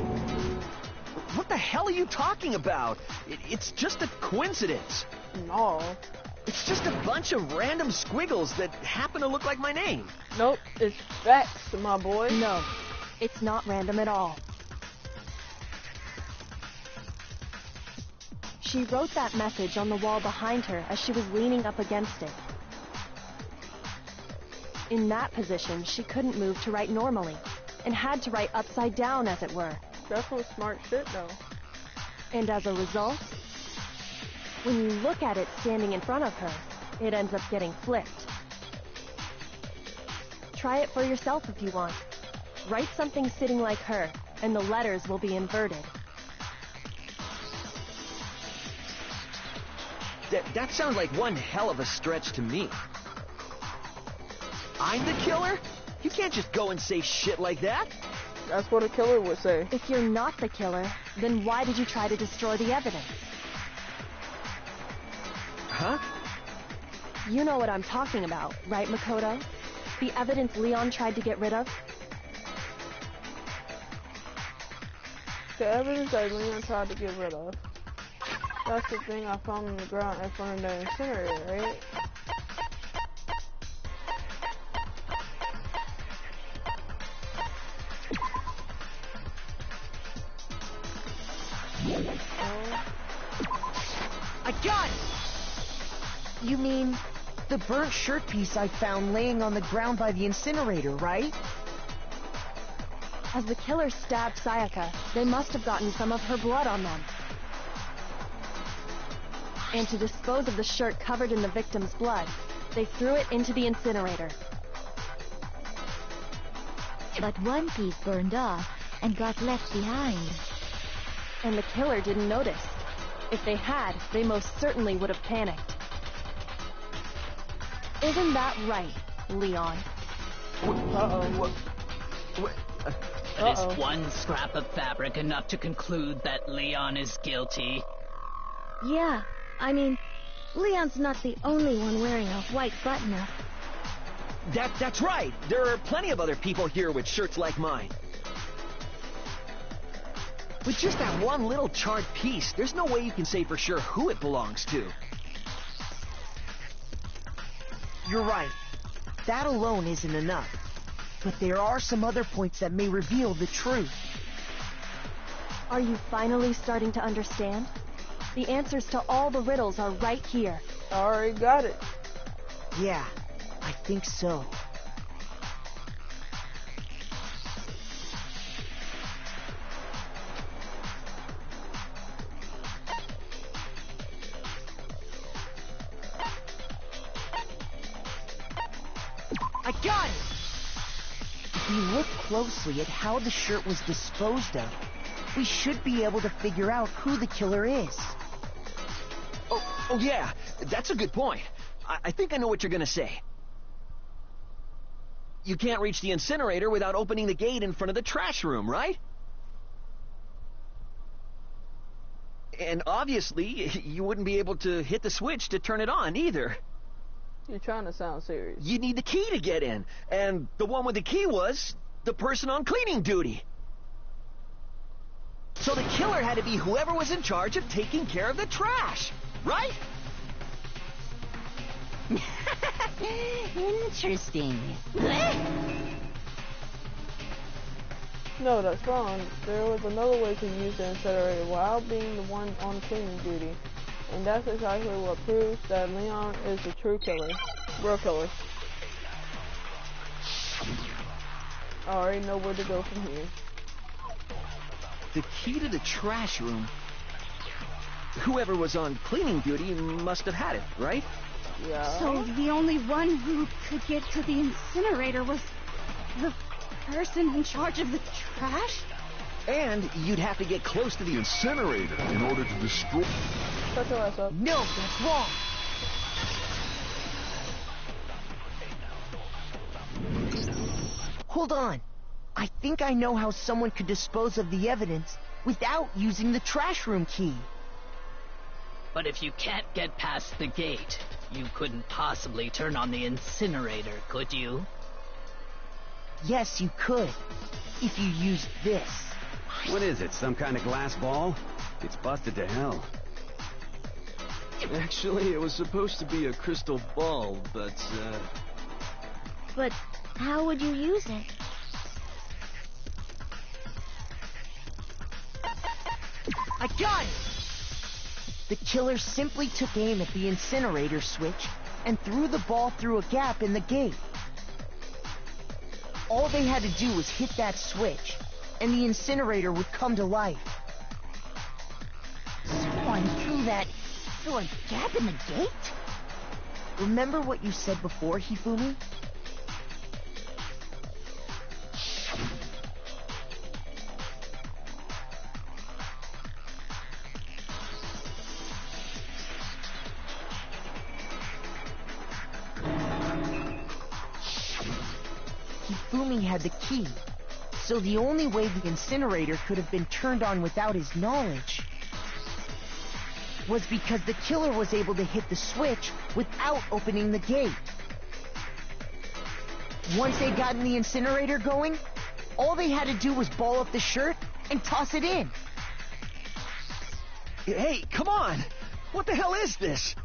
What the hell are you talking about? It's just a coincidence. No. It's just a bunch of random squiggles that happen to look like my name. Nope, it's facts, my boy. No, it's not random at all. She wrote that message on the wall behind her as she was leaning up against it. In that position, she couldn't move to write normally, and had to write upside down, as it were. That's some smart shit, though. And as a result, when you look at it standing in front of her, it ends up getting flipped. Try it for yourself if you want. Write something sitting like her, and the letters will be inverted. That sounds like one hell of a stretch to me. I'm the killer? You can't just go and say shit like that. That's what a killer would say. If you're not the killer, then why did you try to destroy the evidence? Huh? You know what I'm talking about, right, Makoto? The evidence Leon tried to get rid of? The evidence that Leon tried to get rid of. That's the thing I found on the ground in front of the incinerator, right? I got it! You mean the burnt shirt piece I found laying on the ground by the incinerator, right? As the killer stabbed Sayaka, they must have gotten some of her blood on them. And to dispose of the shirt covered in the victim's blood, they threw it into the incinerator. But one piece burned off and got left behind. And the killer didn't notice. If they had, they most certainly would have panicked. Isn't that right, Leon? Uh-oh. Is one scrap of fabric enough to conclude that Leon is guilty? Yeah, I mean, Leon's not the only one wearing a white button-up. That's right. There are plenty of other people here with shirts like mine. With just that one little charred piece, there's no way you can say for sure who it belongs to. You're right. That alone isn't enough. But there are some other points that may reveal the truth. Are you finally starting to understand? The answers to all the riddles are right here. I already got it. Yeah, I think so. I got it! we look closely at how the shirt was disposed of, we should be able to figure out who the killer is. Oh yeah, that's a good point. I think I know what you're gonna say. You can't reach the incinerator without opening the gate in front of the trash room, right? And obviously, you wouldn't be able to hit the switch to turn it on either. You're trying to sound serious. You need the key to get in, and the one with the key was the person on cleaning duty. So the killer had to be whoever was in charge of taking care of the trash, right? Interesting. No, that's wrong. There was another way to use the incinerator while being the one on cleaning duty. And that's exactly what proves that Leon is the true killer. Real killer. I already know where to go from here. The key to the trash room. Whoever was on cleaning duty must have had it, right? Yeah. So the only one who could get to the incinerator was the person in charge of the trash? And you'd have to get close to the incinerator in order to destroy... Shut your ass up. No, that's wrong. Hold on. I think I know how someone could dispose of the evidence without using the trash room key. But if you can't get past the gate, you couldn't possibly turn on the incinerator, could you? Yes, you could. If you used this. What is it, some kind of glass ball? It's busted to hell. Actually, it was supposed to be a crystal ball, but, But how would you use it? I got it! The killer simply took aim at the incinerator switch and threw the ball through a gap in the gate. All they had to do was hit that switch, and the incinerator would come to life. Someone threw a gap in the gate? Remember what you said before, Hifumi? Hifumi had the key, so the only way the incinerator could have been turned on without his knowledge was because the killer was able to hit the switch without opening the gate. Once they got the incinerator going, all they had to do was ball up the shirt and toss it in. Hey, come on! What the hell is this?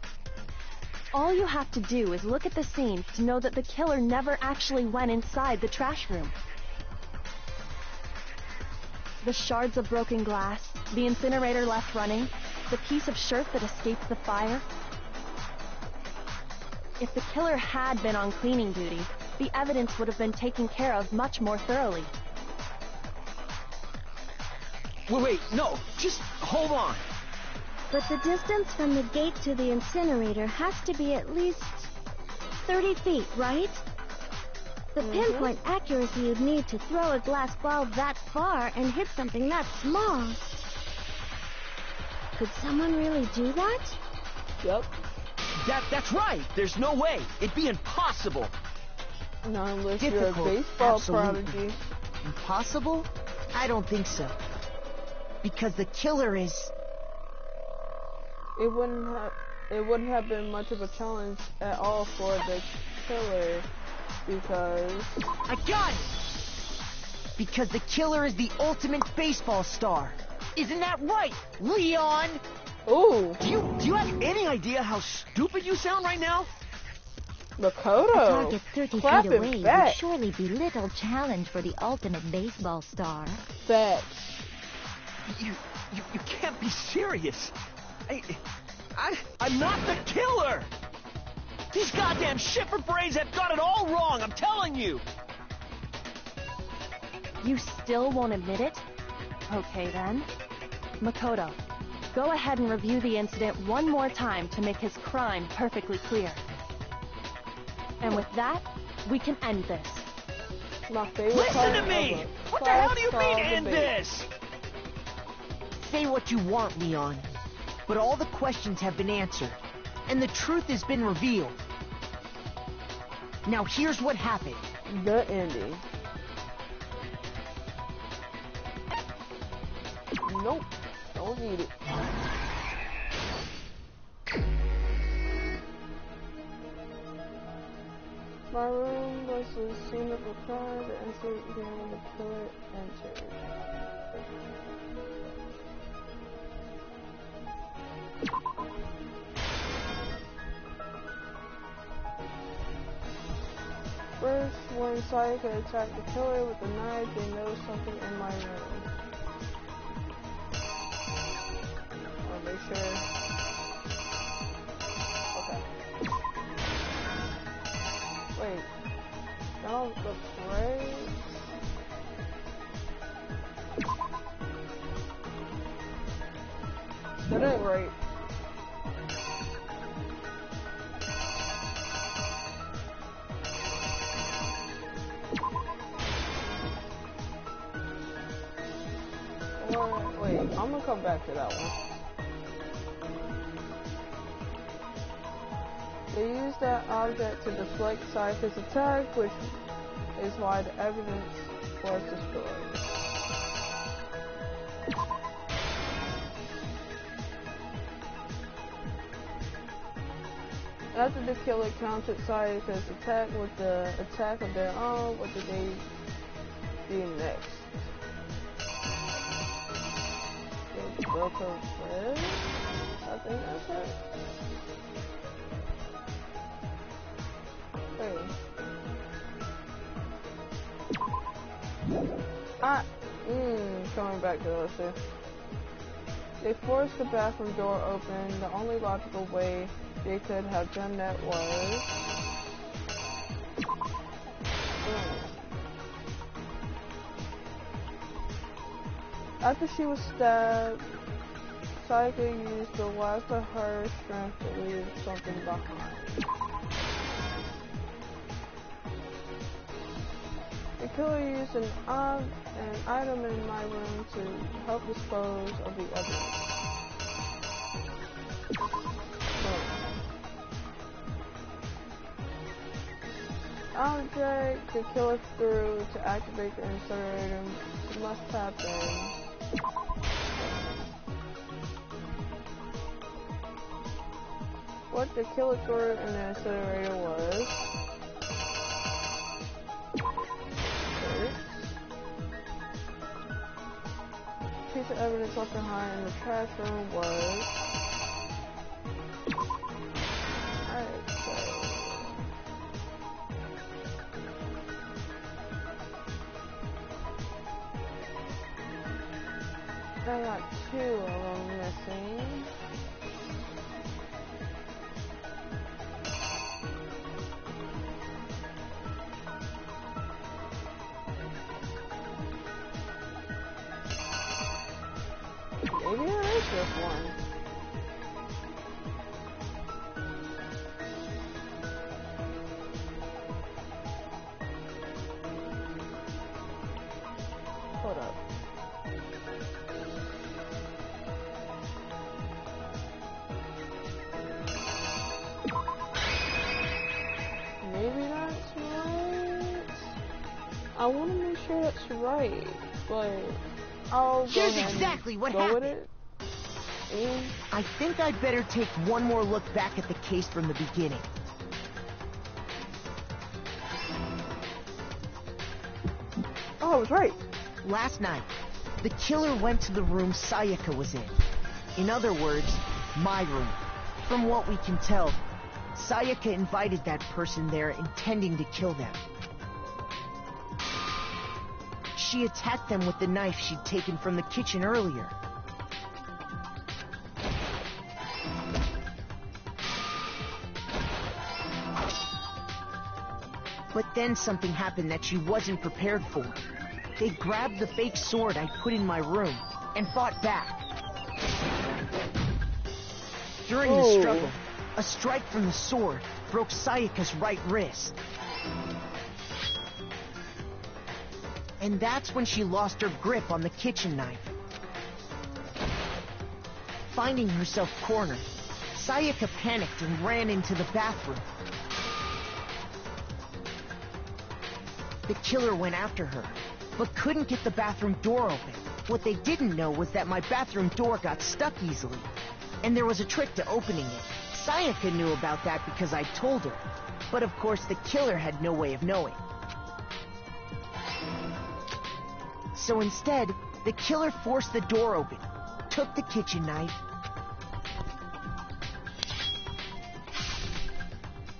All you have to do is look at the scene to know that the killer never actually went inside the trash room. The shards of broken glass, the incinerator left running, the piece of shirt that escaped the fire. If the killer had been on cleaning duty, the evidence would have been taken care of much more thoroughly. Wait, no, just hold on. But the distance from the gate to the incinerator has to be at least 30 feet, right? The pinpoint accuracy you'd need to throw a glass ball that far and hit something that small. Could someone really do that? Yep. That's right. There's no way. It'd be impossible. Not unless Difficult, you're a baseball absolutely. prodigy. Impossible? I don't think so. Because the killer is... It wouldn't have been much of a challenge at all for the killer because I got it! Because the killer is the ultimate baseball star. Isn't that right, Leon? Ooh. Do you have any idea how stupid you sound right now? Makoto. A target 30 Clap feet it away back. would surely be little challenge for the ultimate baseball star. Facts. You can't be serious. I'm not the killer! These goddamn shifter brains have got it all wrong, I'm telling you! You still won't admit it? Okay then. Makoto, go ahead and review the incident one more time to make his crime perfectly clear. And with that, we can end this. My favorite Listen part to me! of a What the hell do you class mean, trial end debate. this? Say what you want, Leon. But all the questions have been answered, and the truth has been revealed. Now here's what happened. The ending. Nope. Don't need it. My room was the scene of a crime. The incident began when the killer entered. First, when Sayaka attacked the killer with a knife, they noticed something in my room. I'll make sure. Okay. Wait. No, the phrase? That ain't right. Wait, I'm gonna come back to that one. They used that object to deflect Sayaka's attack, which is why the evidence was destroyed. After the killer countered Sayaka's attack with the attack of their own, what did they do next? They broke her wrist? I think that's it. Wait. Coming back to those two. They forced the bathroom door open. The only logical way they could have done that was... After she was stabbed, Sayaka used the last of her strength to leave something behind. The killer used an item in my room to help dispose of the evidence. Object the killer threw to activate the incinerator must have been... What the killer threw in the incinerator was... piece of evidence left behind in the trash room was... I got two of them missing. Maybe there is just one. Hold up. Maybe that's right. I want to make sure that's right, but I'll go Here's ahead exactly what go happened. with it. I think I'd better take one more look back at the case from the beginning. Oh, I was right. Last night, the killer went to the room Sayaka was in. In other words, my room. From what we can tell, Sayaka invited that person there intending to kill them. She attacked them with the knife she'd taken from the kitchen earlier. But then something happened that she wasn't prepared for. They grabbed the fake sword I put in my room and fought back. During the struggle, a strike from the sword broke Sayaka's right wrist. And that's when she lost her grip on the kitchen knife. Finding herself cornered, Sayaka panicked and ran into the bathroom. The killer went after her, but couldn't get the bathroom door open. What they didn't know was that my bathroom door got stuck easily, and there was a trick to opening it. Sayaka knew about that because I told her, but of course the killer had no way of knowing. So instead, the killer forced the door open, took the kitchen knife,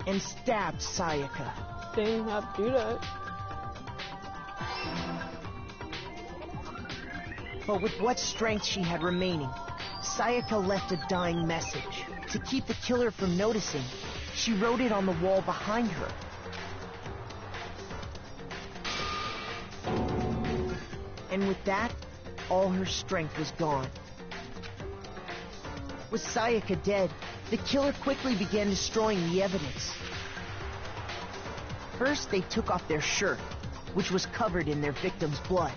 and stabbed Sayaka. Didn't have to do that. But with what strength she had remaining, Sayaka left a dying message. To keep the killer from noticing, she wrote it on the wall behind her. And with that, all her strength was gone. With Sayaka dead, the killer quickly began destroying the evidence. First, they took off their shirt, which was covered in their victim's blood.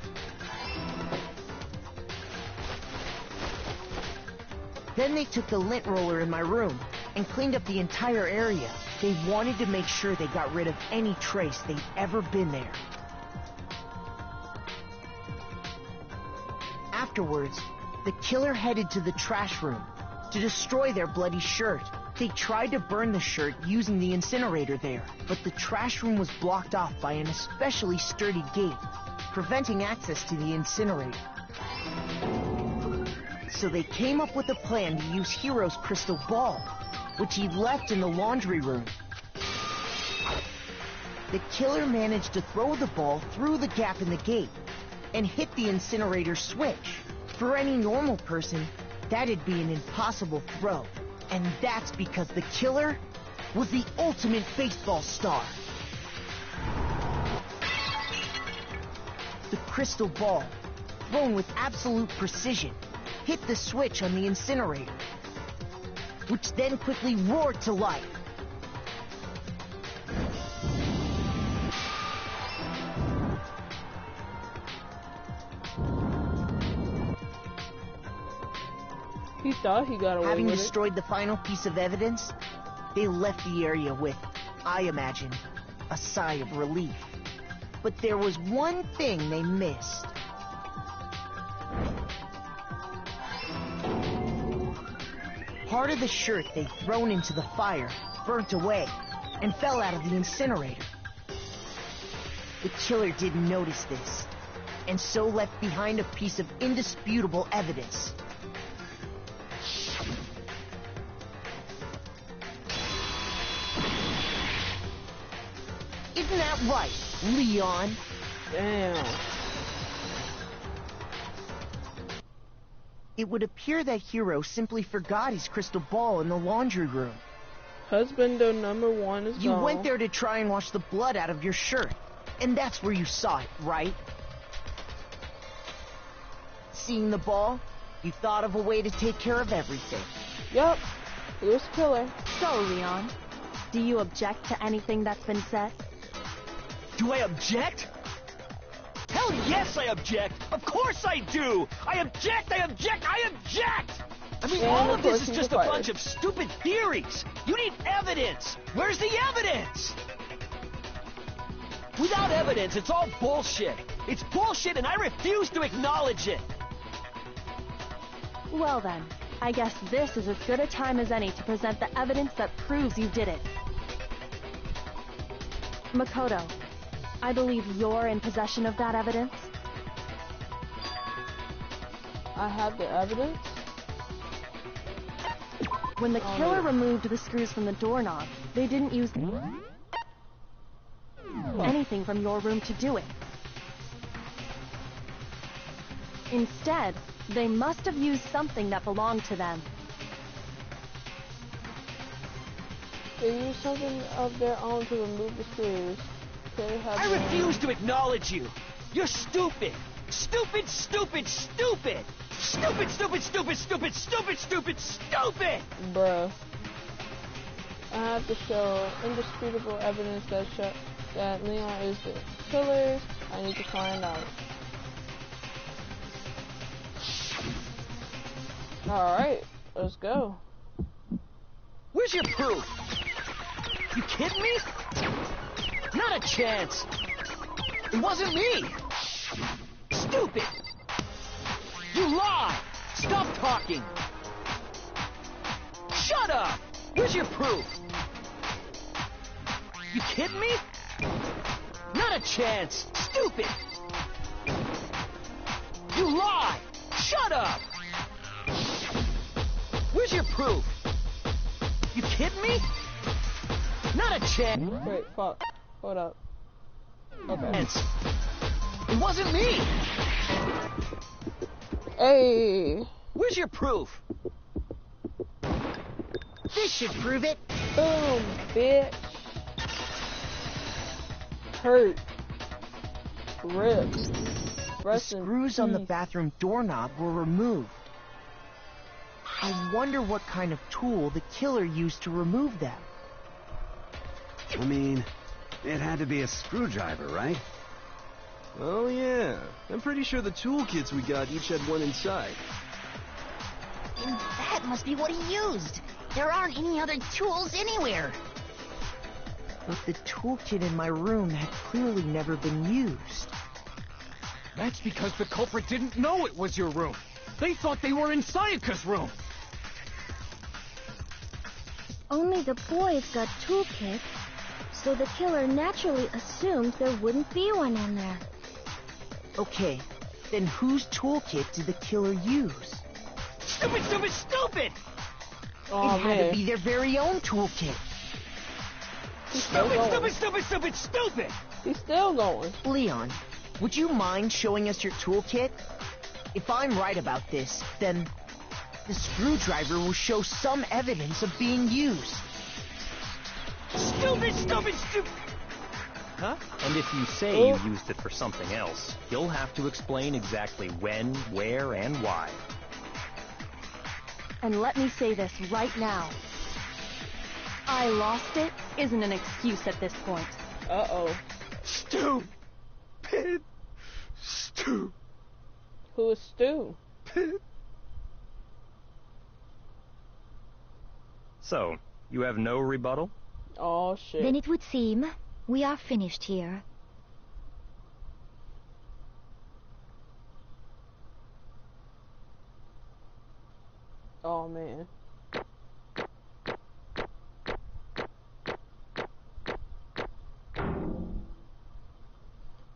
Then they took the lint roller in my room and cleaned up the entire area. They wanted to make sure they got rid of any trace they'd ever been there. Afterwards, the killer headed to the trash room to destroy their bloody shirt. They tried to burn the shirt using the incinerator there, but the trash room was blocked off by an especially sturdy gate, preventing access to the incinerator. So they came up with a plan to use Hiro's crystal ball, which he'd left in the laundry room. The killer managed to throw the ball through the gap in the gate and hit the incinerator switch. For any normal person, that'd be an impossible throw. And that's because the killer was the ultimate baseball star. The crystal ball, thrown with absolute precision, hit the switch on the incinerator, which then quickly roared to life. He thought he got away Having with destroyed the final piece of evidence, they left the area with, I imagine, a sigh of relief. But there was one thing they missed. Part of the shirt they'd thrown into the fire burnt away and fell out of the incinerator. The killer didn't notice this, and so left behind a piece of indisputable evidence. Isn't that right, Leon? Damn. It would appear that Hiro simply forgot his crystal ball in the laundry room. Husbando number one is You gone. went there to try and wash the blood out of your shirt, and that's where you saw it, right? Seeing the ball, you thought of a way to take care of everything. Yup, it was killer. So, Leon, do you object to anything that's been said? Do I object? Hell yes, I object! Of course I do! I object! I object! I object! I mean, And all of of this course is he's just a fired. bunch of stupid theories! You need evidence! Where's the evidence? Without evidence, it's all bullshit! It's bullshit and I refuse to acknowledge it! Well then, I guess this is as good a time as any to present the evidence that proves you did it. Makoto, I believe you're in possession of that evidence. I have the evidence. When the killer removed the screws from the doorknob, they didn't use anything from your room to do it. Instead, they must have used something that belonged to them. They used something of their own to remove the screws. I refuse to acknowledge you! You're stupid! Stupid, stupid, stupid! Stupid, stupid, stupid, stupid, stupid, stupid, stupid! Bruh. I have to show indisputable evidence that Leon is the killer's I need to find out. Alright, let's go. Where's your proof? You kidding me? Not a chance. It wasn't me. Stupid. You lie. Stop talking. Shut up. Where's your proof? You kidding me? Not a chance. Stupid. You lie. Shut up. Where's your proof? You kidding me? Not a chance. Wait, fuck. Hold up. Okay. It wasn't me. Hey. Where's your proof? This should prove it. Boom, bitch. Hurt. Rip. The screws on the bathroom doorknob were removed. I wonder what kind of tool the killer used to remove them. I mean, it had to be a screwdriver, right? Oh yeah, I'm pretty sure the toolkits we got each had one inside. And that must be what he used. There aren't any other tools anywhere. But the toolkit in my room had clearly never been used. That's because the culprit didn't know it was your room. They thought they were in Sayaka's room. Only the boys got toolkits, so the killer naturally assumed there wouldn't be one in there. Okay, then whose toolkit did the killer use? Stupid, stupid, stupid! Oh, it had to be their very own toolkit. Stupid, stupid, stupid, stupid, stupid! He's still going. Leon, would you mind showing us your toolkit? If I'm right about this, then the screwdriver will show some evidence of being used. Stupid, stupid, stupid! Huh? And if you say you used it for something else, you'll have to explain exactly when, where, and why. And let me say this right now. I lost it isn't an excuse at this point. Uh-oh. Stupid. Stu. Who is Stu? So, you have no rebuttal? Oh, shit. Then it would seem we are finished here. Oh, man.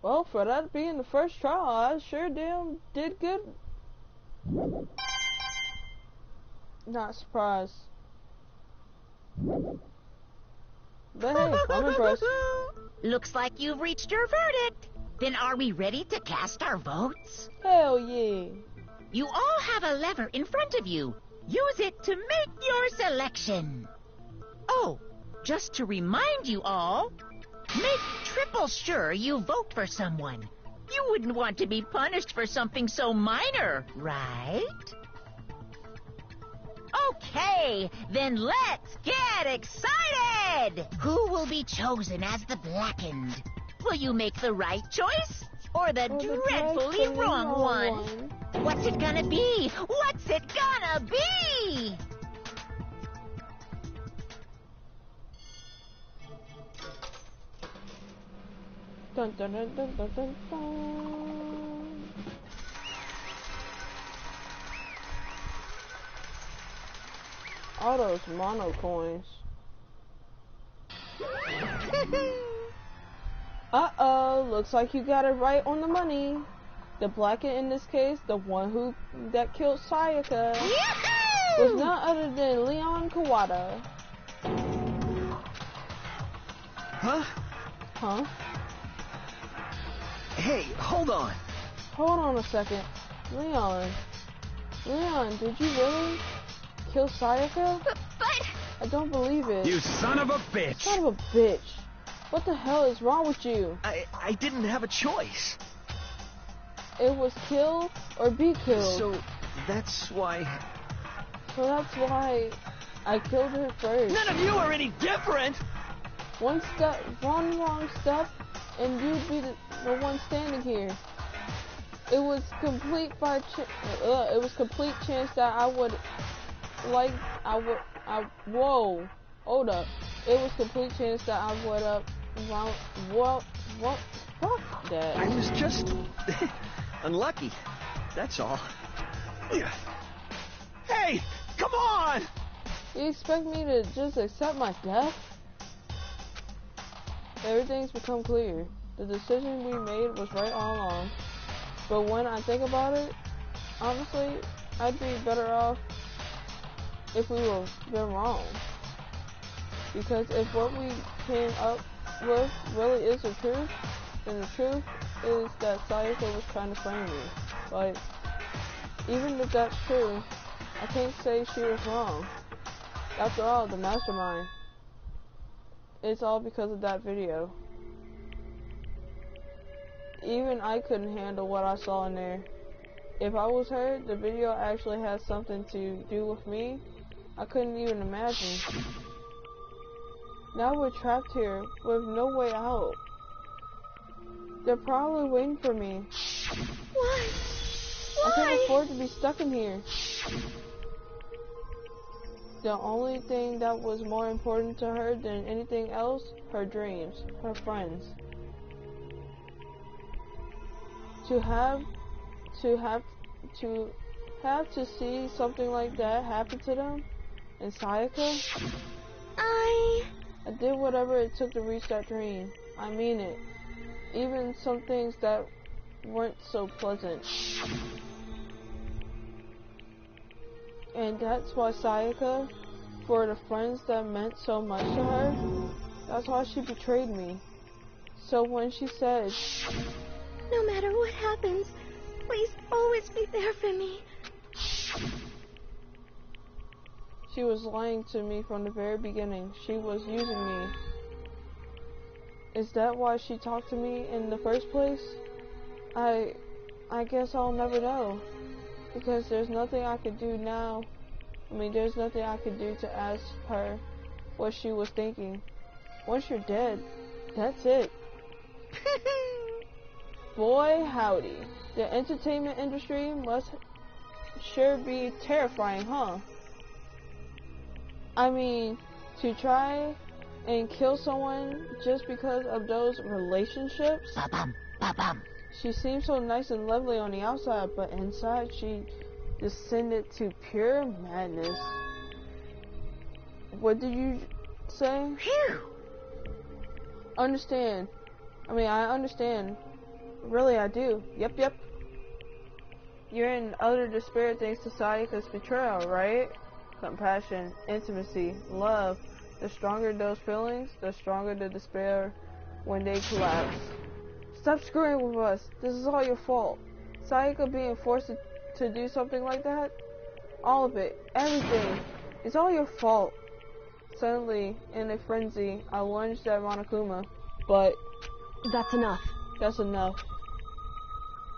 Well, for that being the first trial, I sure did good. Not surprised. But hey, I'm impressed. Looks like you've reached your verdict. Then are we ready to cast our votes? Hell yeah. You all have a lever in front of you. Use it to make your selection. Oh, just to remind you all, make triple sure you vote for someone. You wouldn't want to be punished for something so minor, right? Okay, then let's get excited! Who will be chosen as the blackened? Will you make the right choice? Or the dreadfully wrong one? What's it gonna be? What's it gonna be? Dun dun dun dun dun dun dun. All those mono coins. Uh-oh, looks like you got it right on the money. The blackened in this case, the one that killed Sayaka, was none other than Leon Kawada. Huh? Huh? Hey, hold on. Hold on a second. Leon, did you really kill Sayaka? But... I don't believe it. You son of a bitch! Son of a bitch. What the hell is wrong with you? I didn't have a choice. It was kill or be killed. So that's why I killed her first. None of you are any different! One wrong step, and you'd be the one standing here. It was complete chance that I would, whoa, hold up. It was complete chance that I would fuck that. I was just unlucky, that's all. Hey, come on! You expect me to just accept my death? Everything's become clear. The decision we made was right all along. But when I think about it, honestly, I'd be better off if we were been wrong. Because if what we came up with really is the truth, then the truth is that Sayaka was trying to frame me. But even if that's true, I can't say she was wrong. After all, the mastermind. It's all because of that video. Even I couldn't handle what I saw in there. If I was her, the video actually had something to do with me. I couldn't even imagine. Now we're trapped here with no way out. They're probably waiting for me. Why? I can't afford to be stuck in here. The only thing that was more important to her than anything else, her dreams, her friends. To have to see something like that happen to them, and Sayaka, I did whatever it took to reach that dream. I mean it. Even some things that weren't so pleasant. And that's why Sayaka, for the friends that meant so much to her, that's why she betrayed me. So when she said, no matter what happens, please always be there for me. She was lying to me from the very beginning. She was using me. Is that why she talked to me in the first place? I guess I'll never know. Because there's nothing I could do now. There's nothing I could do to ask her what she was thinking. Once you're dead, that's it. Boy, howdy. The entertainment industry must sure be terrifying, huh? To try and kill someone just because of those relationships? Ba-bum, ba-bum. She seemed so nice and lovely on the outside, but inside she descended to pure madness. What did you say? Phew. Understand. I understand. Really, I do. Yep. You're in utter despair thanks to Sayaka's betrayal, right? Compassion, intimacy, love. The stronger those feelings, the stronger the despair when they collapse. Stop screwing with us. This is all your fault. Sayaka being forced to do something like that? All of it. Everything. It's all your fault. Suddenly, in a frenzy, I lunged at Monokuma. But that's enough. That's enough.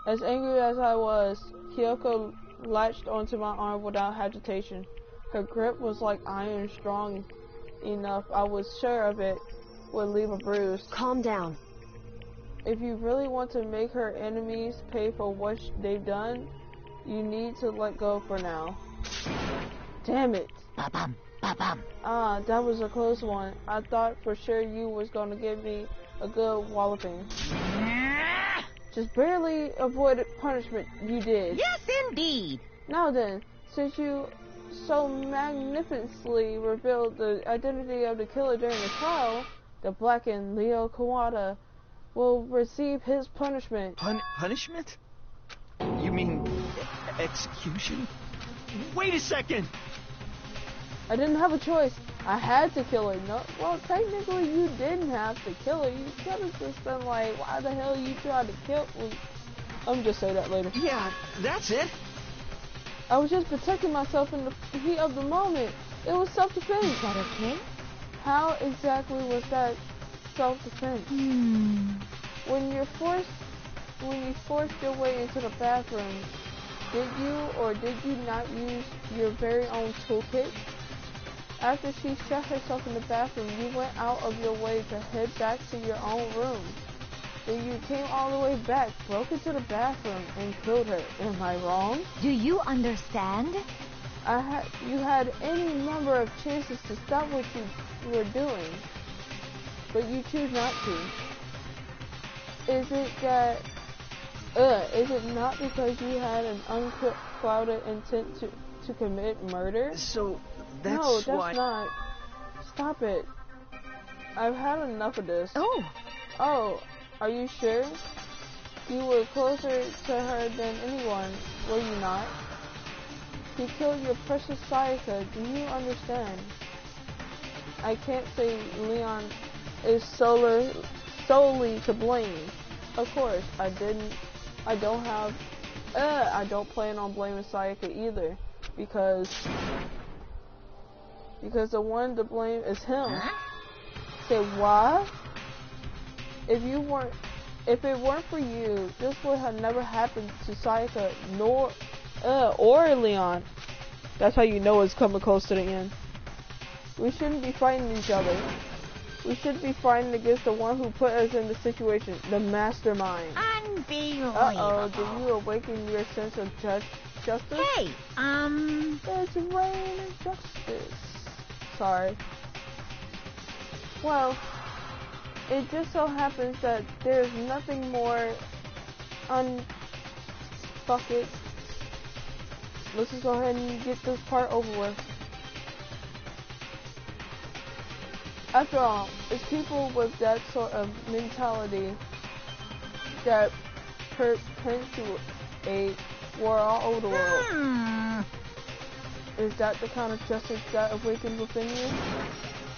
As angry as I was, Kyoko latched onto my arm without hesitation. Her grip was like iron, strong enough, I was sure of it, would leave a bruise. Calm down. If you really want to make her enemies pay for what they've done, you need to let go for now. Damn it. Ba-bum, ba-bum. Ah, that was a close one. I thought for sure you was gonna give me a good walloping. Just barely avoided punishment, you did. Yes, indeed. Now then, since you so magnificently revealed the identity of the killer during the trial, the blackened Leo Kawada will receive his punishment. Punishment? You mean execution? Wait a second! I didn't have a choice. I had to kill her. No, well, technically you didn't have to kill her. You could have just been like, why the hell you tried to kill me? I'm just say that later. Yeah, that's it. I was just protecting myself in the heat of the moment. It was self-defense. Is that okay? How exactly was that self-defense? When you forced your way into the bathroom, did you or did you not use your very own toolkit? After she shut herself in the bathroom, you went out of your way to head back to your own room. Then you came all the way back, broke into the bathroom, and killed her. Am I wrong? Do you understand? You had any number of chances to stop what you were doing, but you choose not to. Is it that, is it not because you had an unclouded intent to commit murder? So, that's No, that's why... not. Stop it. I've had enough of this. Oh, are you sure? You were closer to her than anyone, were you not? He killed your precious Sayaka, do you understand? I can't say Leon is solely to blame. Of course, I don't plan on blaming Sayaka either, because the one to blame is him. Say what? If it weren't for you, this would have never happened to Sayaka or Leon. That's how you know it's coming close to the end. We shouldn't be fighting each other. We should be fighting against the one who put us in the situation, the mastermind. Unbelievable. Uh-oh, did you awaken your sense of justice? Hey, It's reign of justice. Sorry. Well, it just so happens that there's nothing more fuck it. Let's just go ahead and get this part over with. After all, it's people with that sort of mentality that perpetuate war all over the world. Is that the kind of justice that awakened within you?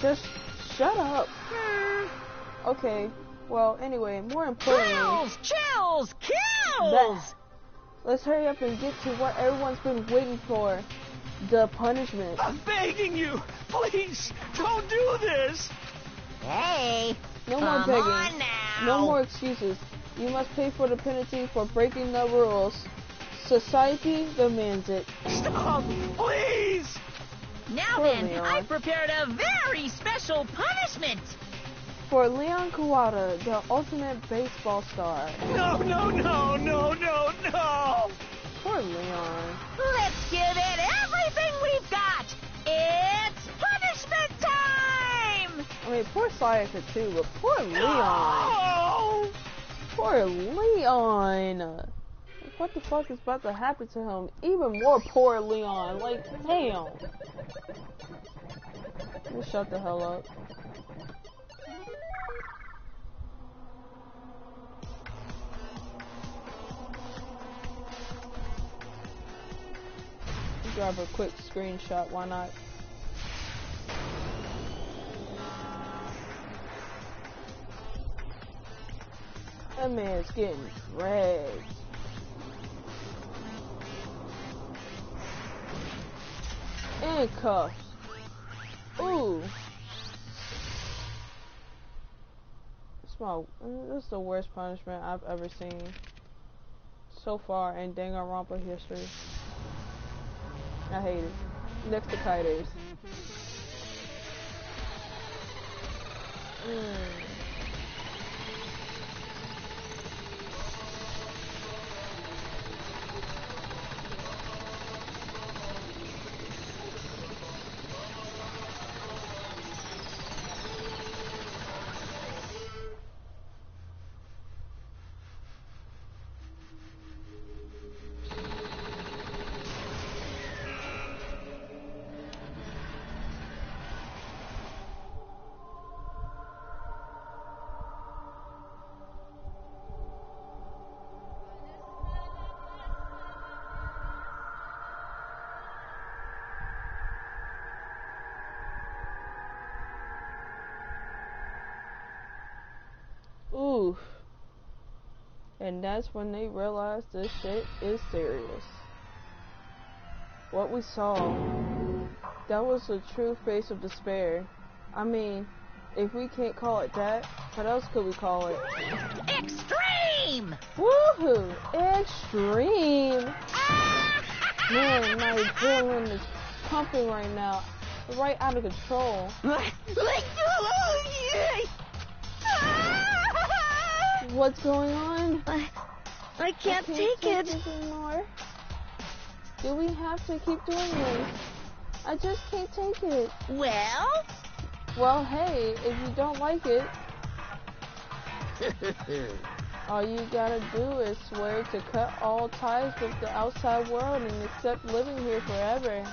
Just shut up. Okay, well, anyway, more importantly... Chills! Kills! Let's hurry up and get to what everyone's been waiting for. The punishment. I'm begging you! Please, don't do this! Hey! No more begging. No more excuses. You must pay for the penalty for breaking the rules. Society demands it. Stop! Please! Now then, I've prepared a very special punishment! For Leon Kawada, the ultimate baseball star. No! Poor Leon. Let's give it everything we've got! It's punishment time! I mean, poor Sayaka too, but poor Leon. No! Poor Leon. What the fuck is about to happen to him? Even more poor Leon. Like, damn. Just shut the hell up. Grab a quick screenshot, why not? That man's getting dragged. And cuffs. Ooh. This is the worst punishment I've ever seen so far in Danganronpa history. I hate it. Next to Kaiders. Oof. And that's when they realized this shit is serious. What we saw, that was the true face of despair. I mean, if we can't call it that, what else could we call it? Extreme! Woohoo! Extreme! Man, my adrenaline is pumping right now. Right out of control. What's going on? I can't take it this anymore. Do we have to keep doing this? I just can't take it. Well, hey, if you don't like it, all you gotta do is swear to cut all ties with the outside world and accept living here forever.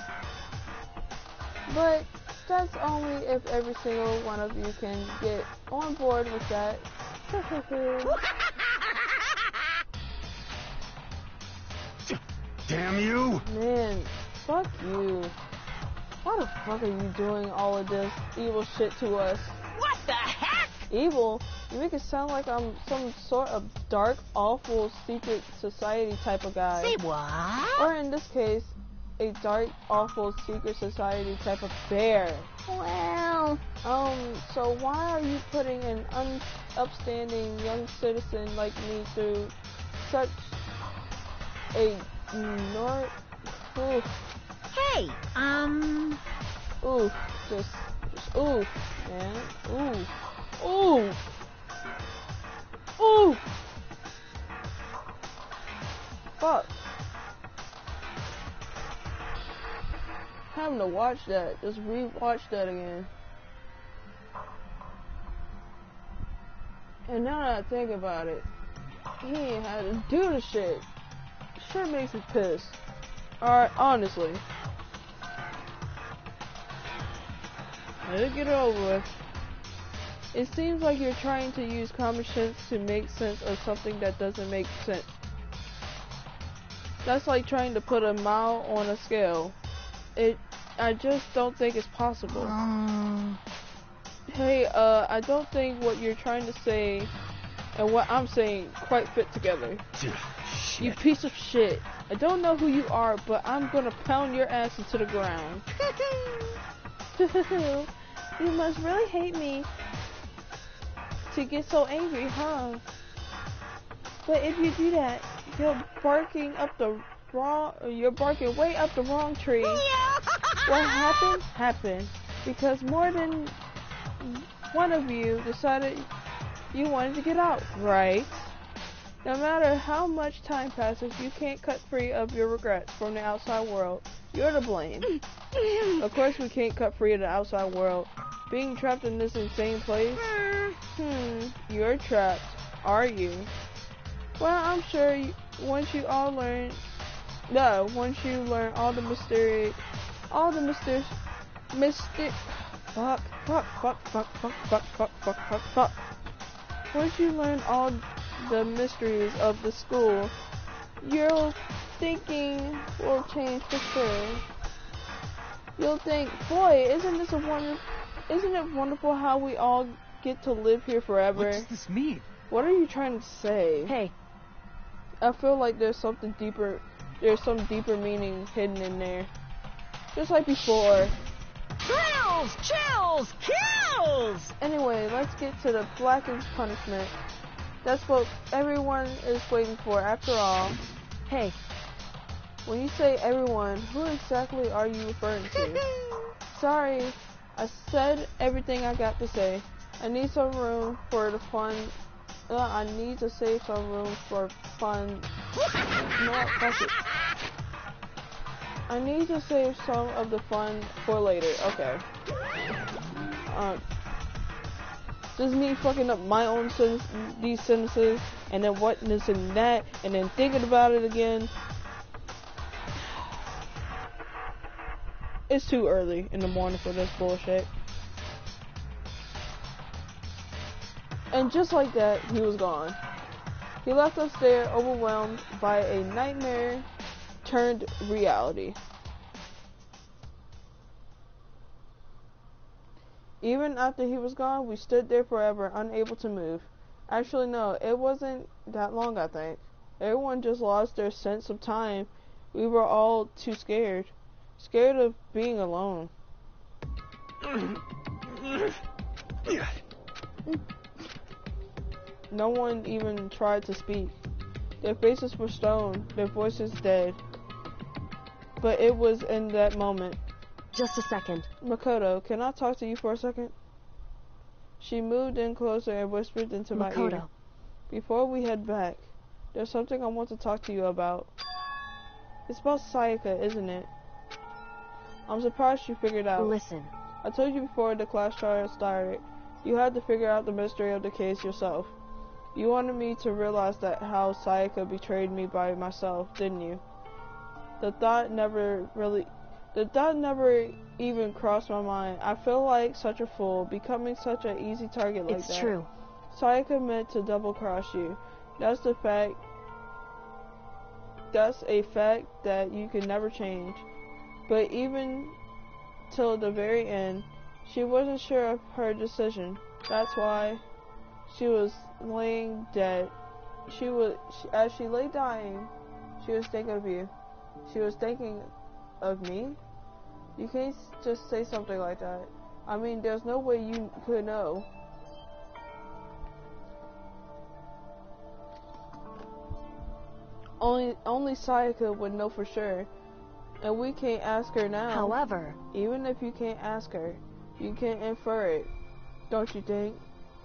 But that's only if every single one of you can get on board with that. Damn you! Man, fuck you. Why the fuck are you doing all of this evil shit to us? What the heck? Evil? You make it sound like I'm some sort of dark, awful, secret society type of guy. Say what? Or in this case, a dark, awful, secret society type of bear. Well... So why are you putting an upstanding young citizen like me through such a Hey, oof, just oof, man, oof. Fuck. Having to watch that, just re-watch that again. And now that I think about it, he ain't had to do the shit. Sure makes me pissed. Alright, honestly. Let's get it over with. It seems like you're trying to use common sense to make sense of something that doesn't make sense. That's like trying to put a mile on a scale. I just don't think it's possible. Hey, I don't think what you're trying to say and what I'm saying quite fit together. You piece of shit. I don't know who you are, but I'm gonna pound your ass into the ground. You must really hate me to get so angry, huh? But if you do that, you're barking way up the wrong tree. What happened? Happened. Because more than one of you decided you wanted to get out, right? No matter how much time passes, you can't cut free of your regrets from the outside world. You're to blame. Of course we can't cut free of the outside world. Being trapped in this insane place? You're trapped, are you? Well, I'm sure once you learn all the mysterious, Once you learn all the mysteries of the school, your thinking will change for sure. You'll think, boy, isn't it wonderful how we all get to live here forever? What does this mean? What are you trying to say? Hey. I feel like there's some deeper meaning hidden in there. Just like before. Thrills, chills, kills! Anyway, let's get to the blackest punishment. That's what everyone is waiting for after all. Hey. When you say everyone, who exactly are you referring to? Sorry, I said everything I got to say. I need some room for the fun. I need to save some room for fun. No, fuck it. I need to save some of the fun for later. Okay. Just me fucking up my own these sentences, and then what this and that, and then thinking about it again. It's too early in the morning for this bullshit. And just like that, he was gone. He left us there overwhelmed by a nightmare turned reality. Even after he was gone, we stood there forever, unable to move. Actually, no, it wasn't that long, I think. Everyone just lost their sense of time. We were all too scared. Scared of being alone. No one even tried to speak. Their faces were stone, their voices dead. But it was in that moment. Just a second. Makoto, can I talk to you for a second? She moved in closer and whispered into my ear. before we head back, there's something I want to talk to you about. It's about Sayaka, isn't it? I'm surprised you figured out. Listen. I told you before the class trial started, you had to figure out the mystery of the case yourself. You wanted me to realize that how Sayaka betrayed me by myself, didn't you? The thought never even crossed my mind. I feel like such a fool, becoming such an easy target like that. It's true. Sayaka meant to double-cross you. That's a fact that you can never change. But even till the very end, she wasn't sure of her decision. That's why she was laying dead. As she lay dying, she was thinking of you. She was thinking of me? You can't just say something like that. I mean, there's no way you could know. Only Sayaka would know for sure. And we can't ask her now. However, even if you can't ask her, you can infer it. Don't you think?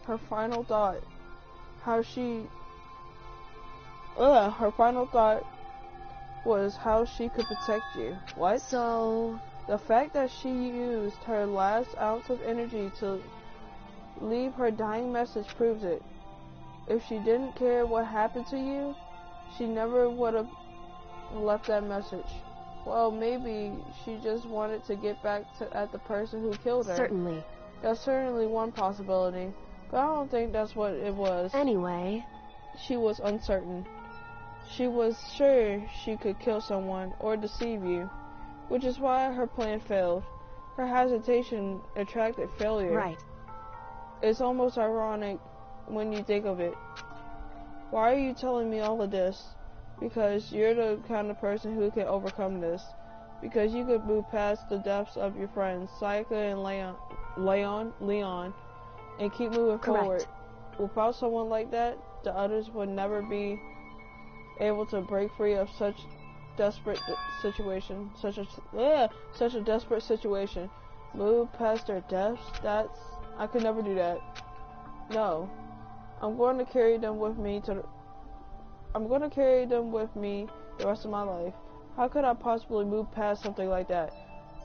Her final thought was how she could protect you. What? So, the fact that she used her last ounce of energy to leave her dying message proves it. If she didn't care what happened to you, she never would have left that message. Well, maybe she just wanted to get back at the person who killed her. Certainly. That's certainly one possibility, but I don't think that's what it was. Anyway, she was uncertain. She was sure she could kill someone or deceive you, which is why her plan failed. Her hesitation attracted failure. Right. It's almost ironic when you think of it. Why are you telling me all of this? Because you're the kind of person who can overcome this. Because you could move past the deaths of your friends, Sayaka and Leon, and keep moving forward. Without someone like that, the others would never be able to break free of such desperate situation. Such a desperate situation. Move past their deaths? I could never do that. No. I'm going to carry them with me the rest of my life. How could I possibly move past something like that?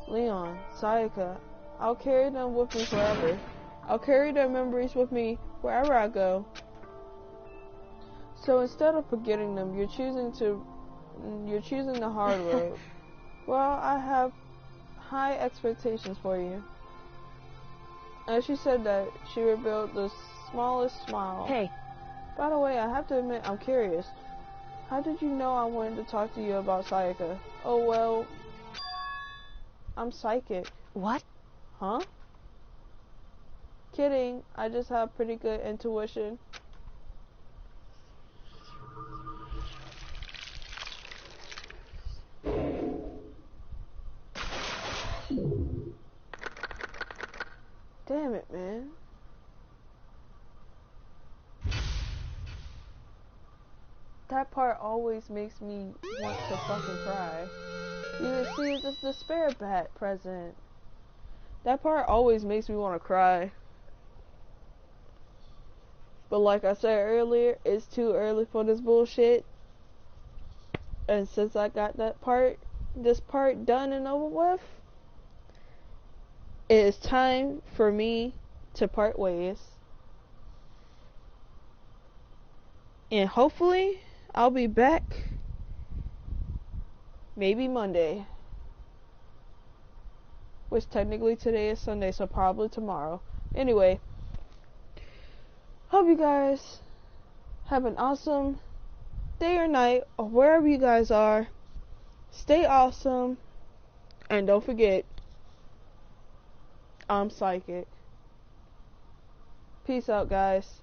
Leon, Sayaka, I'll carry them with me forever. I'll carry their memories with me wherever I go. So instead of forgetting them, you're choosing the hard road. Well, I have high expectations for you. As she said that, she revealed the smallest smile. Hey. By the way, I have to admit, I'm curious. How did you know I wanted to talk to you about Sayaka? Oh, well, I'm psychic. What? Huh? Kidding, I just have pretty good intuition. Damn it, man. That part always makes me want to fucking cry. You see, the despair bat present. That part always makes me want to cry. But like I said earlier, it's too early for this bullshit. And since I got this part done and over with, it is time for me to part ways. And hopefully, I'll be back maybe Monday. Which technically today is Sunday, so probably tomorrow. Anyway, hope you guys have an awesome day or night, or wherever you guys are. Stay awesome. And don't forget, I'm psychic. Peace out, guys.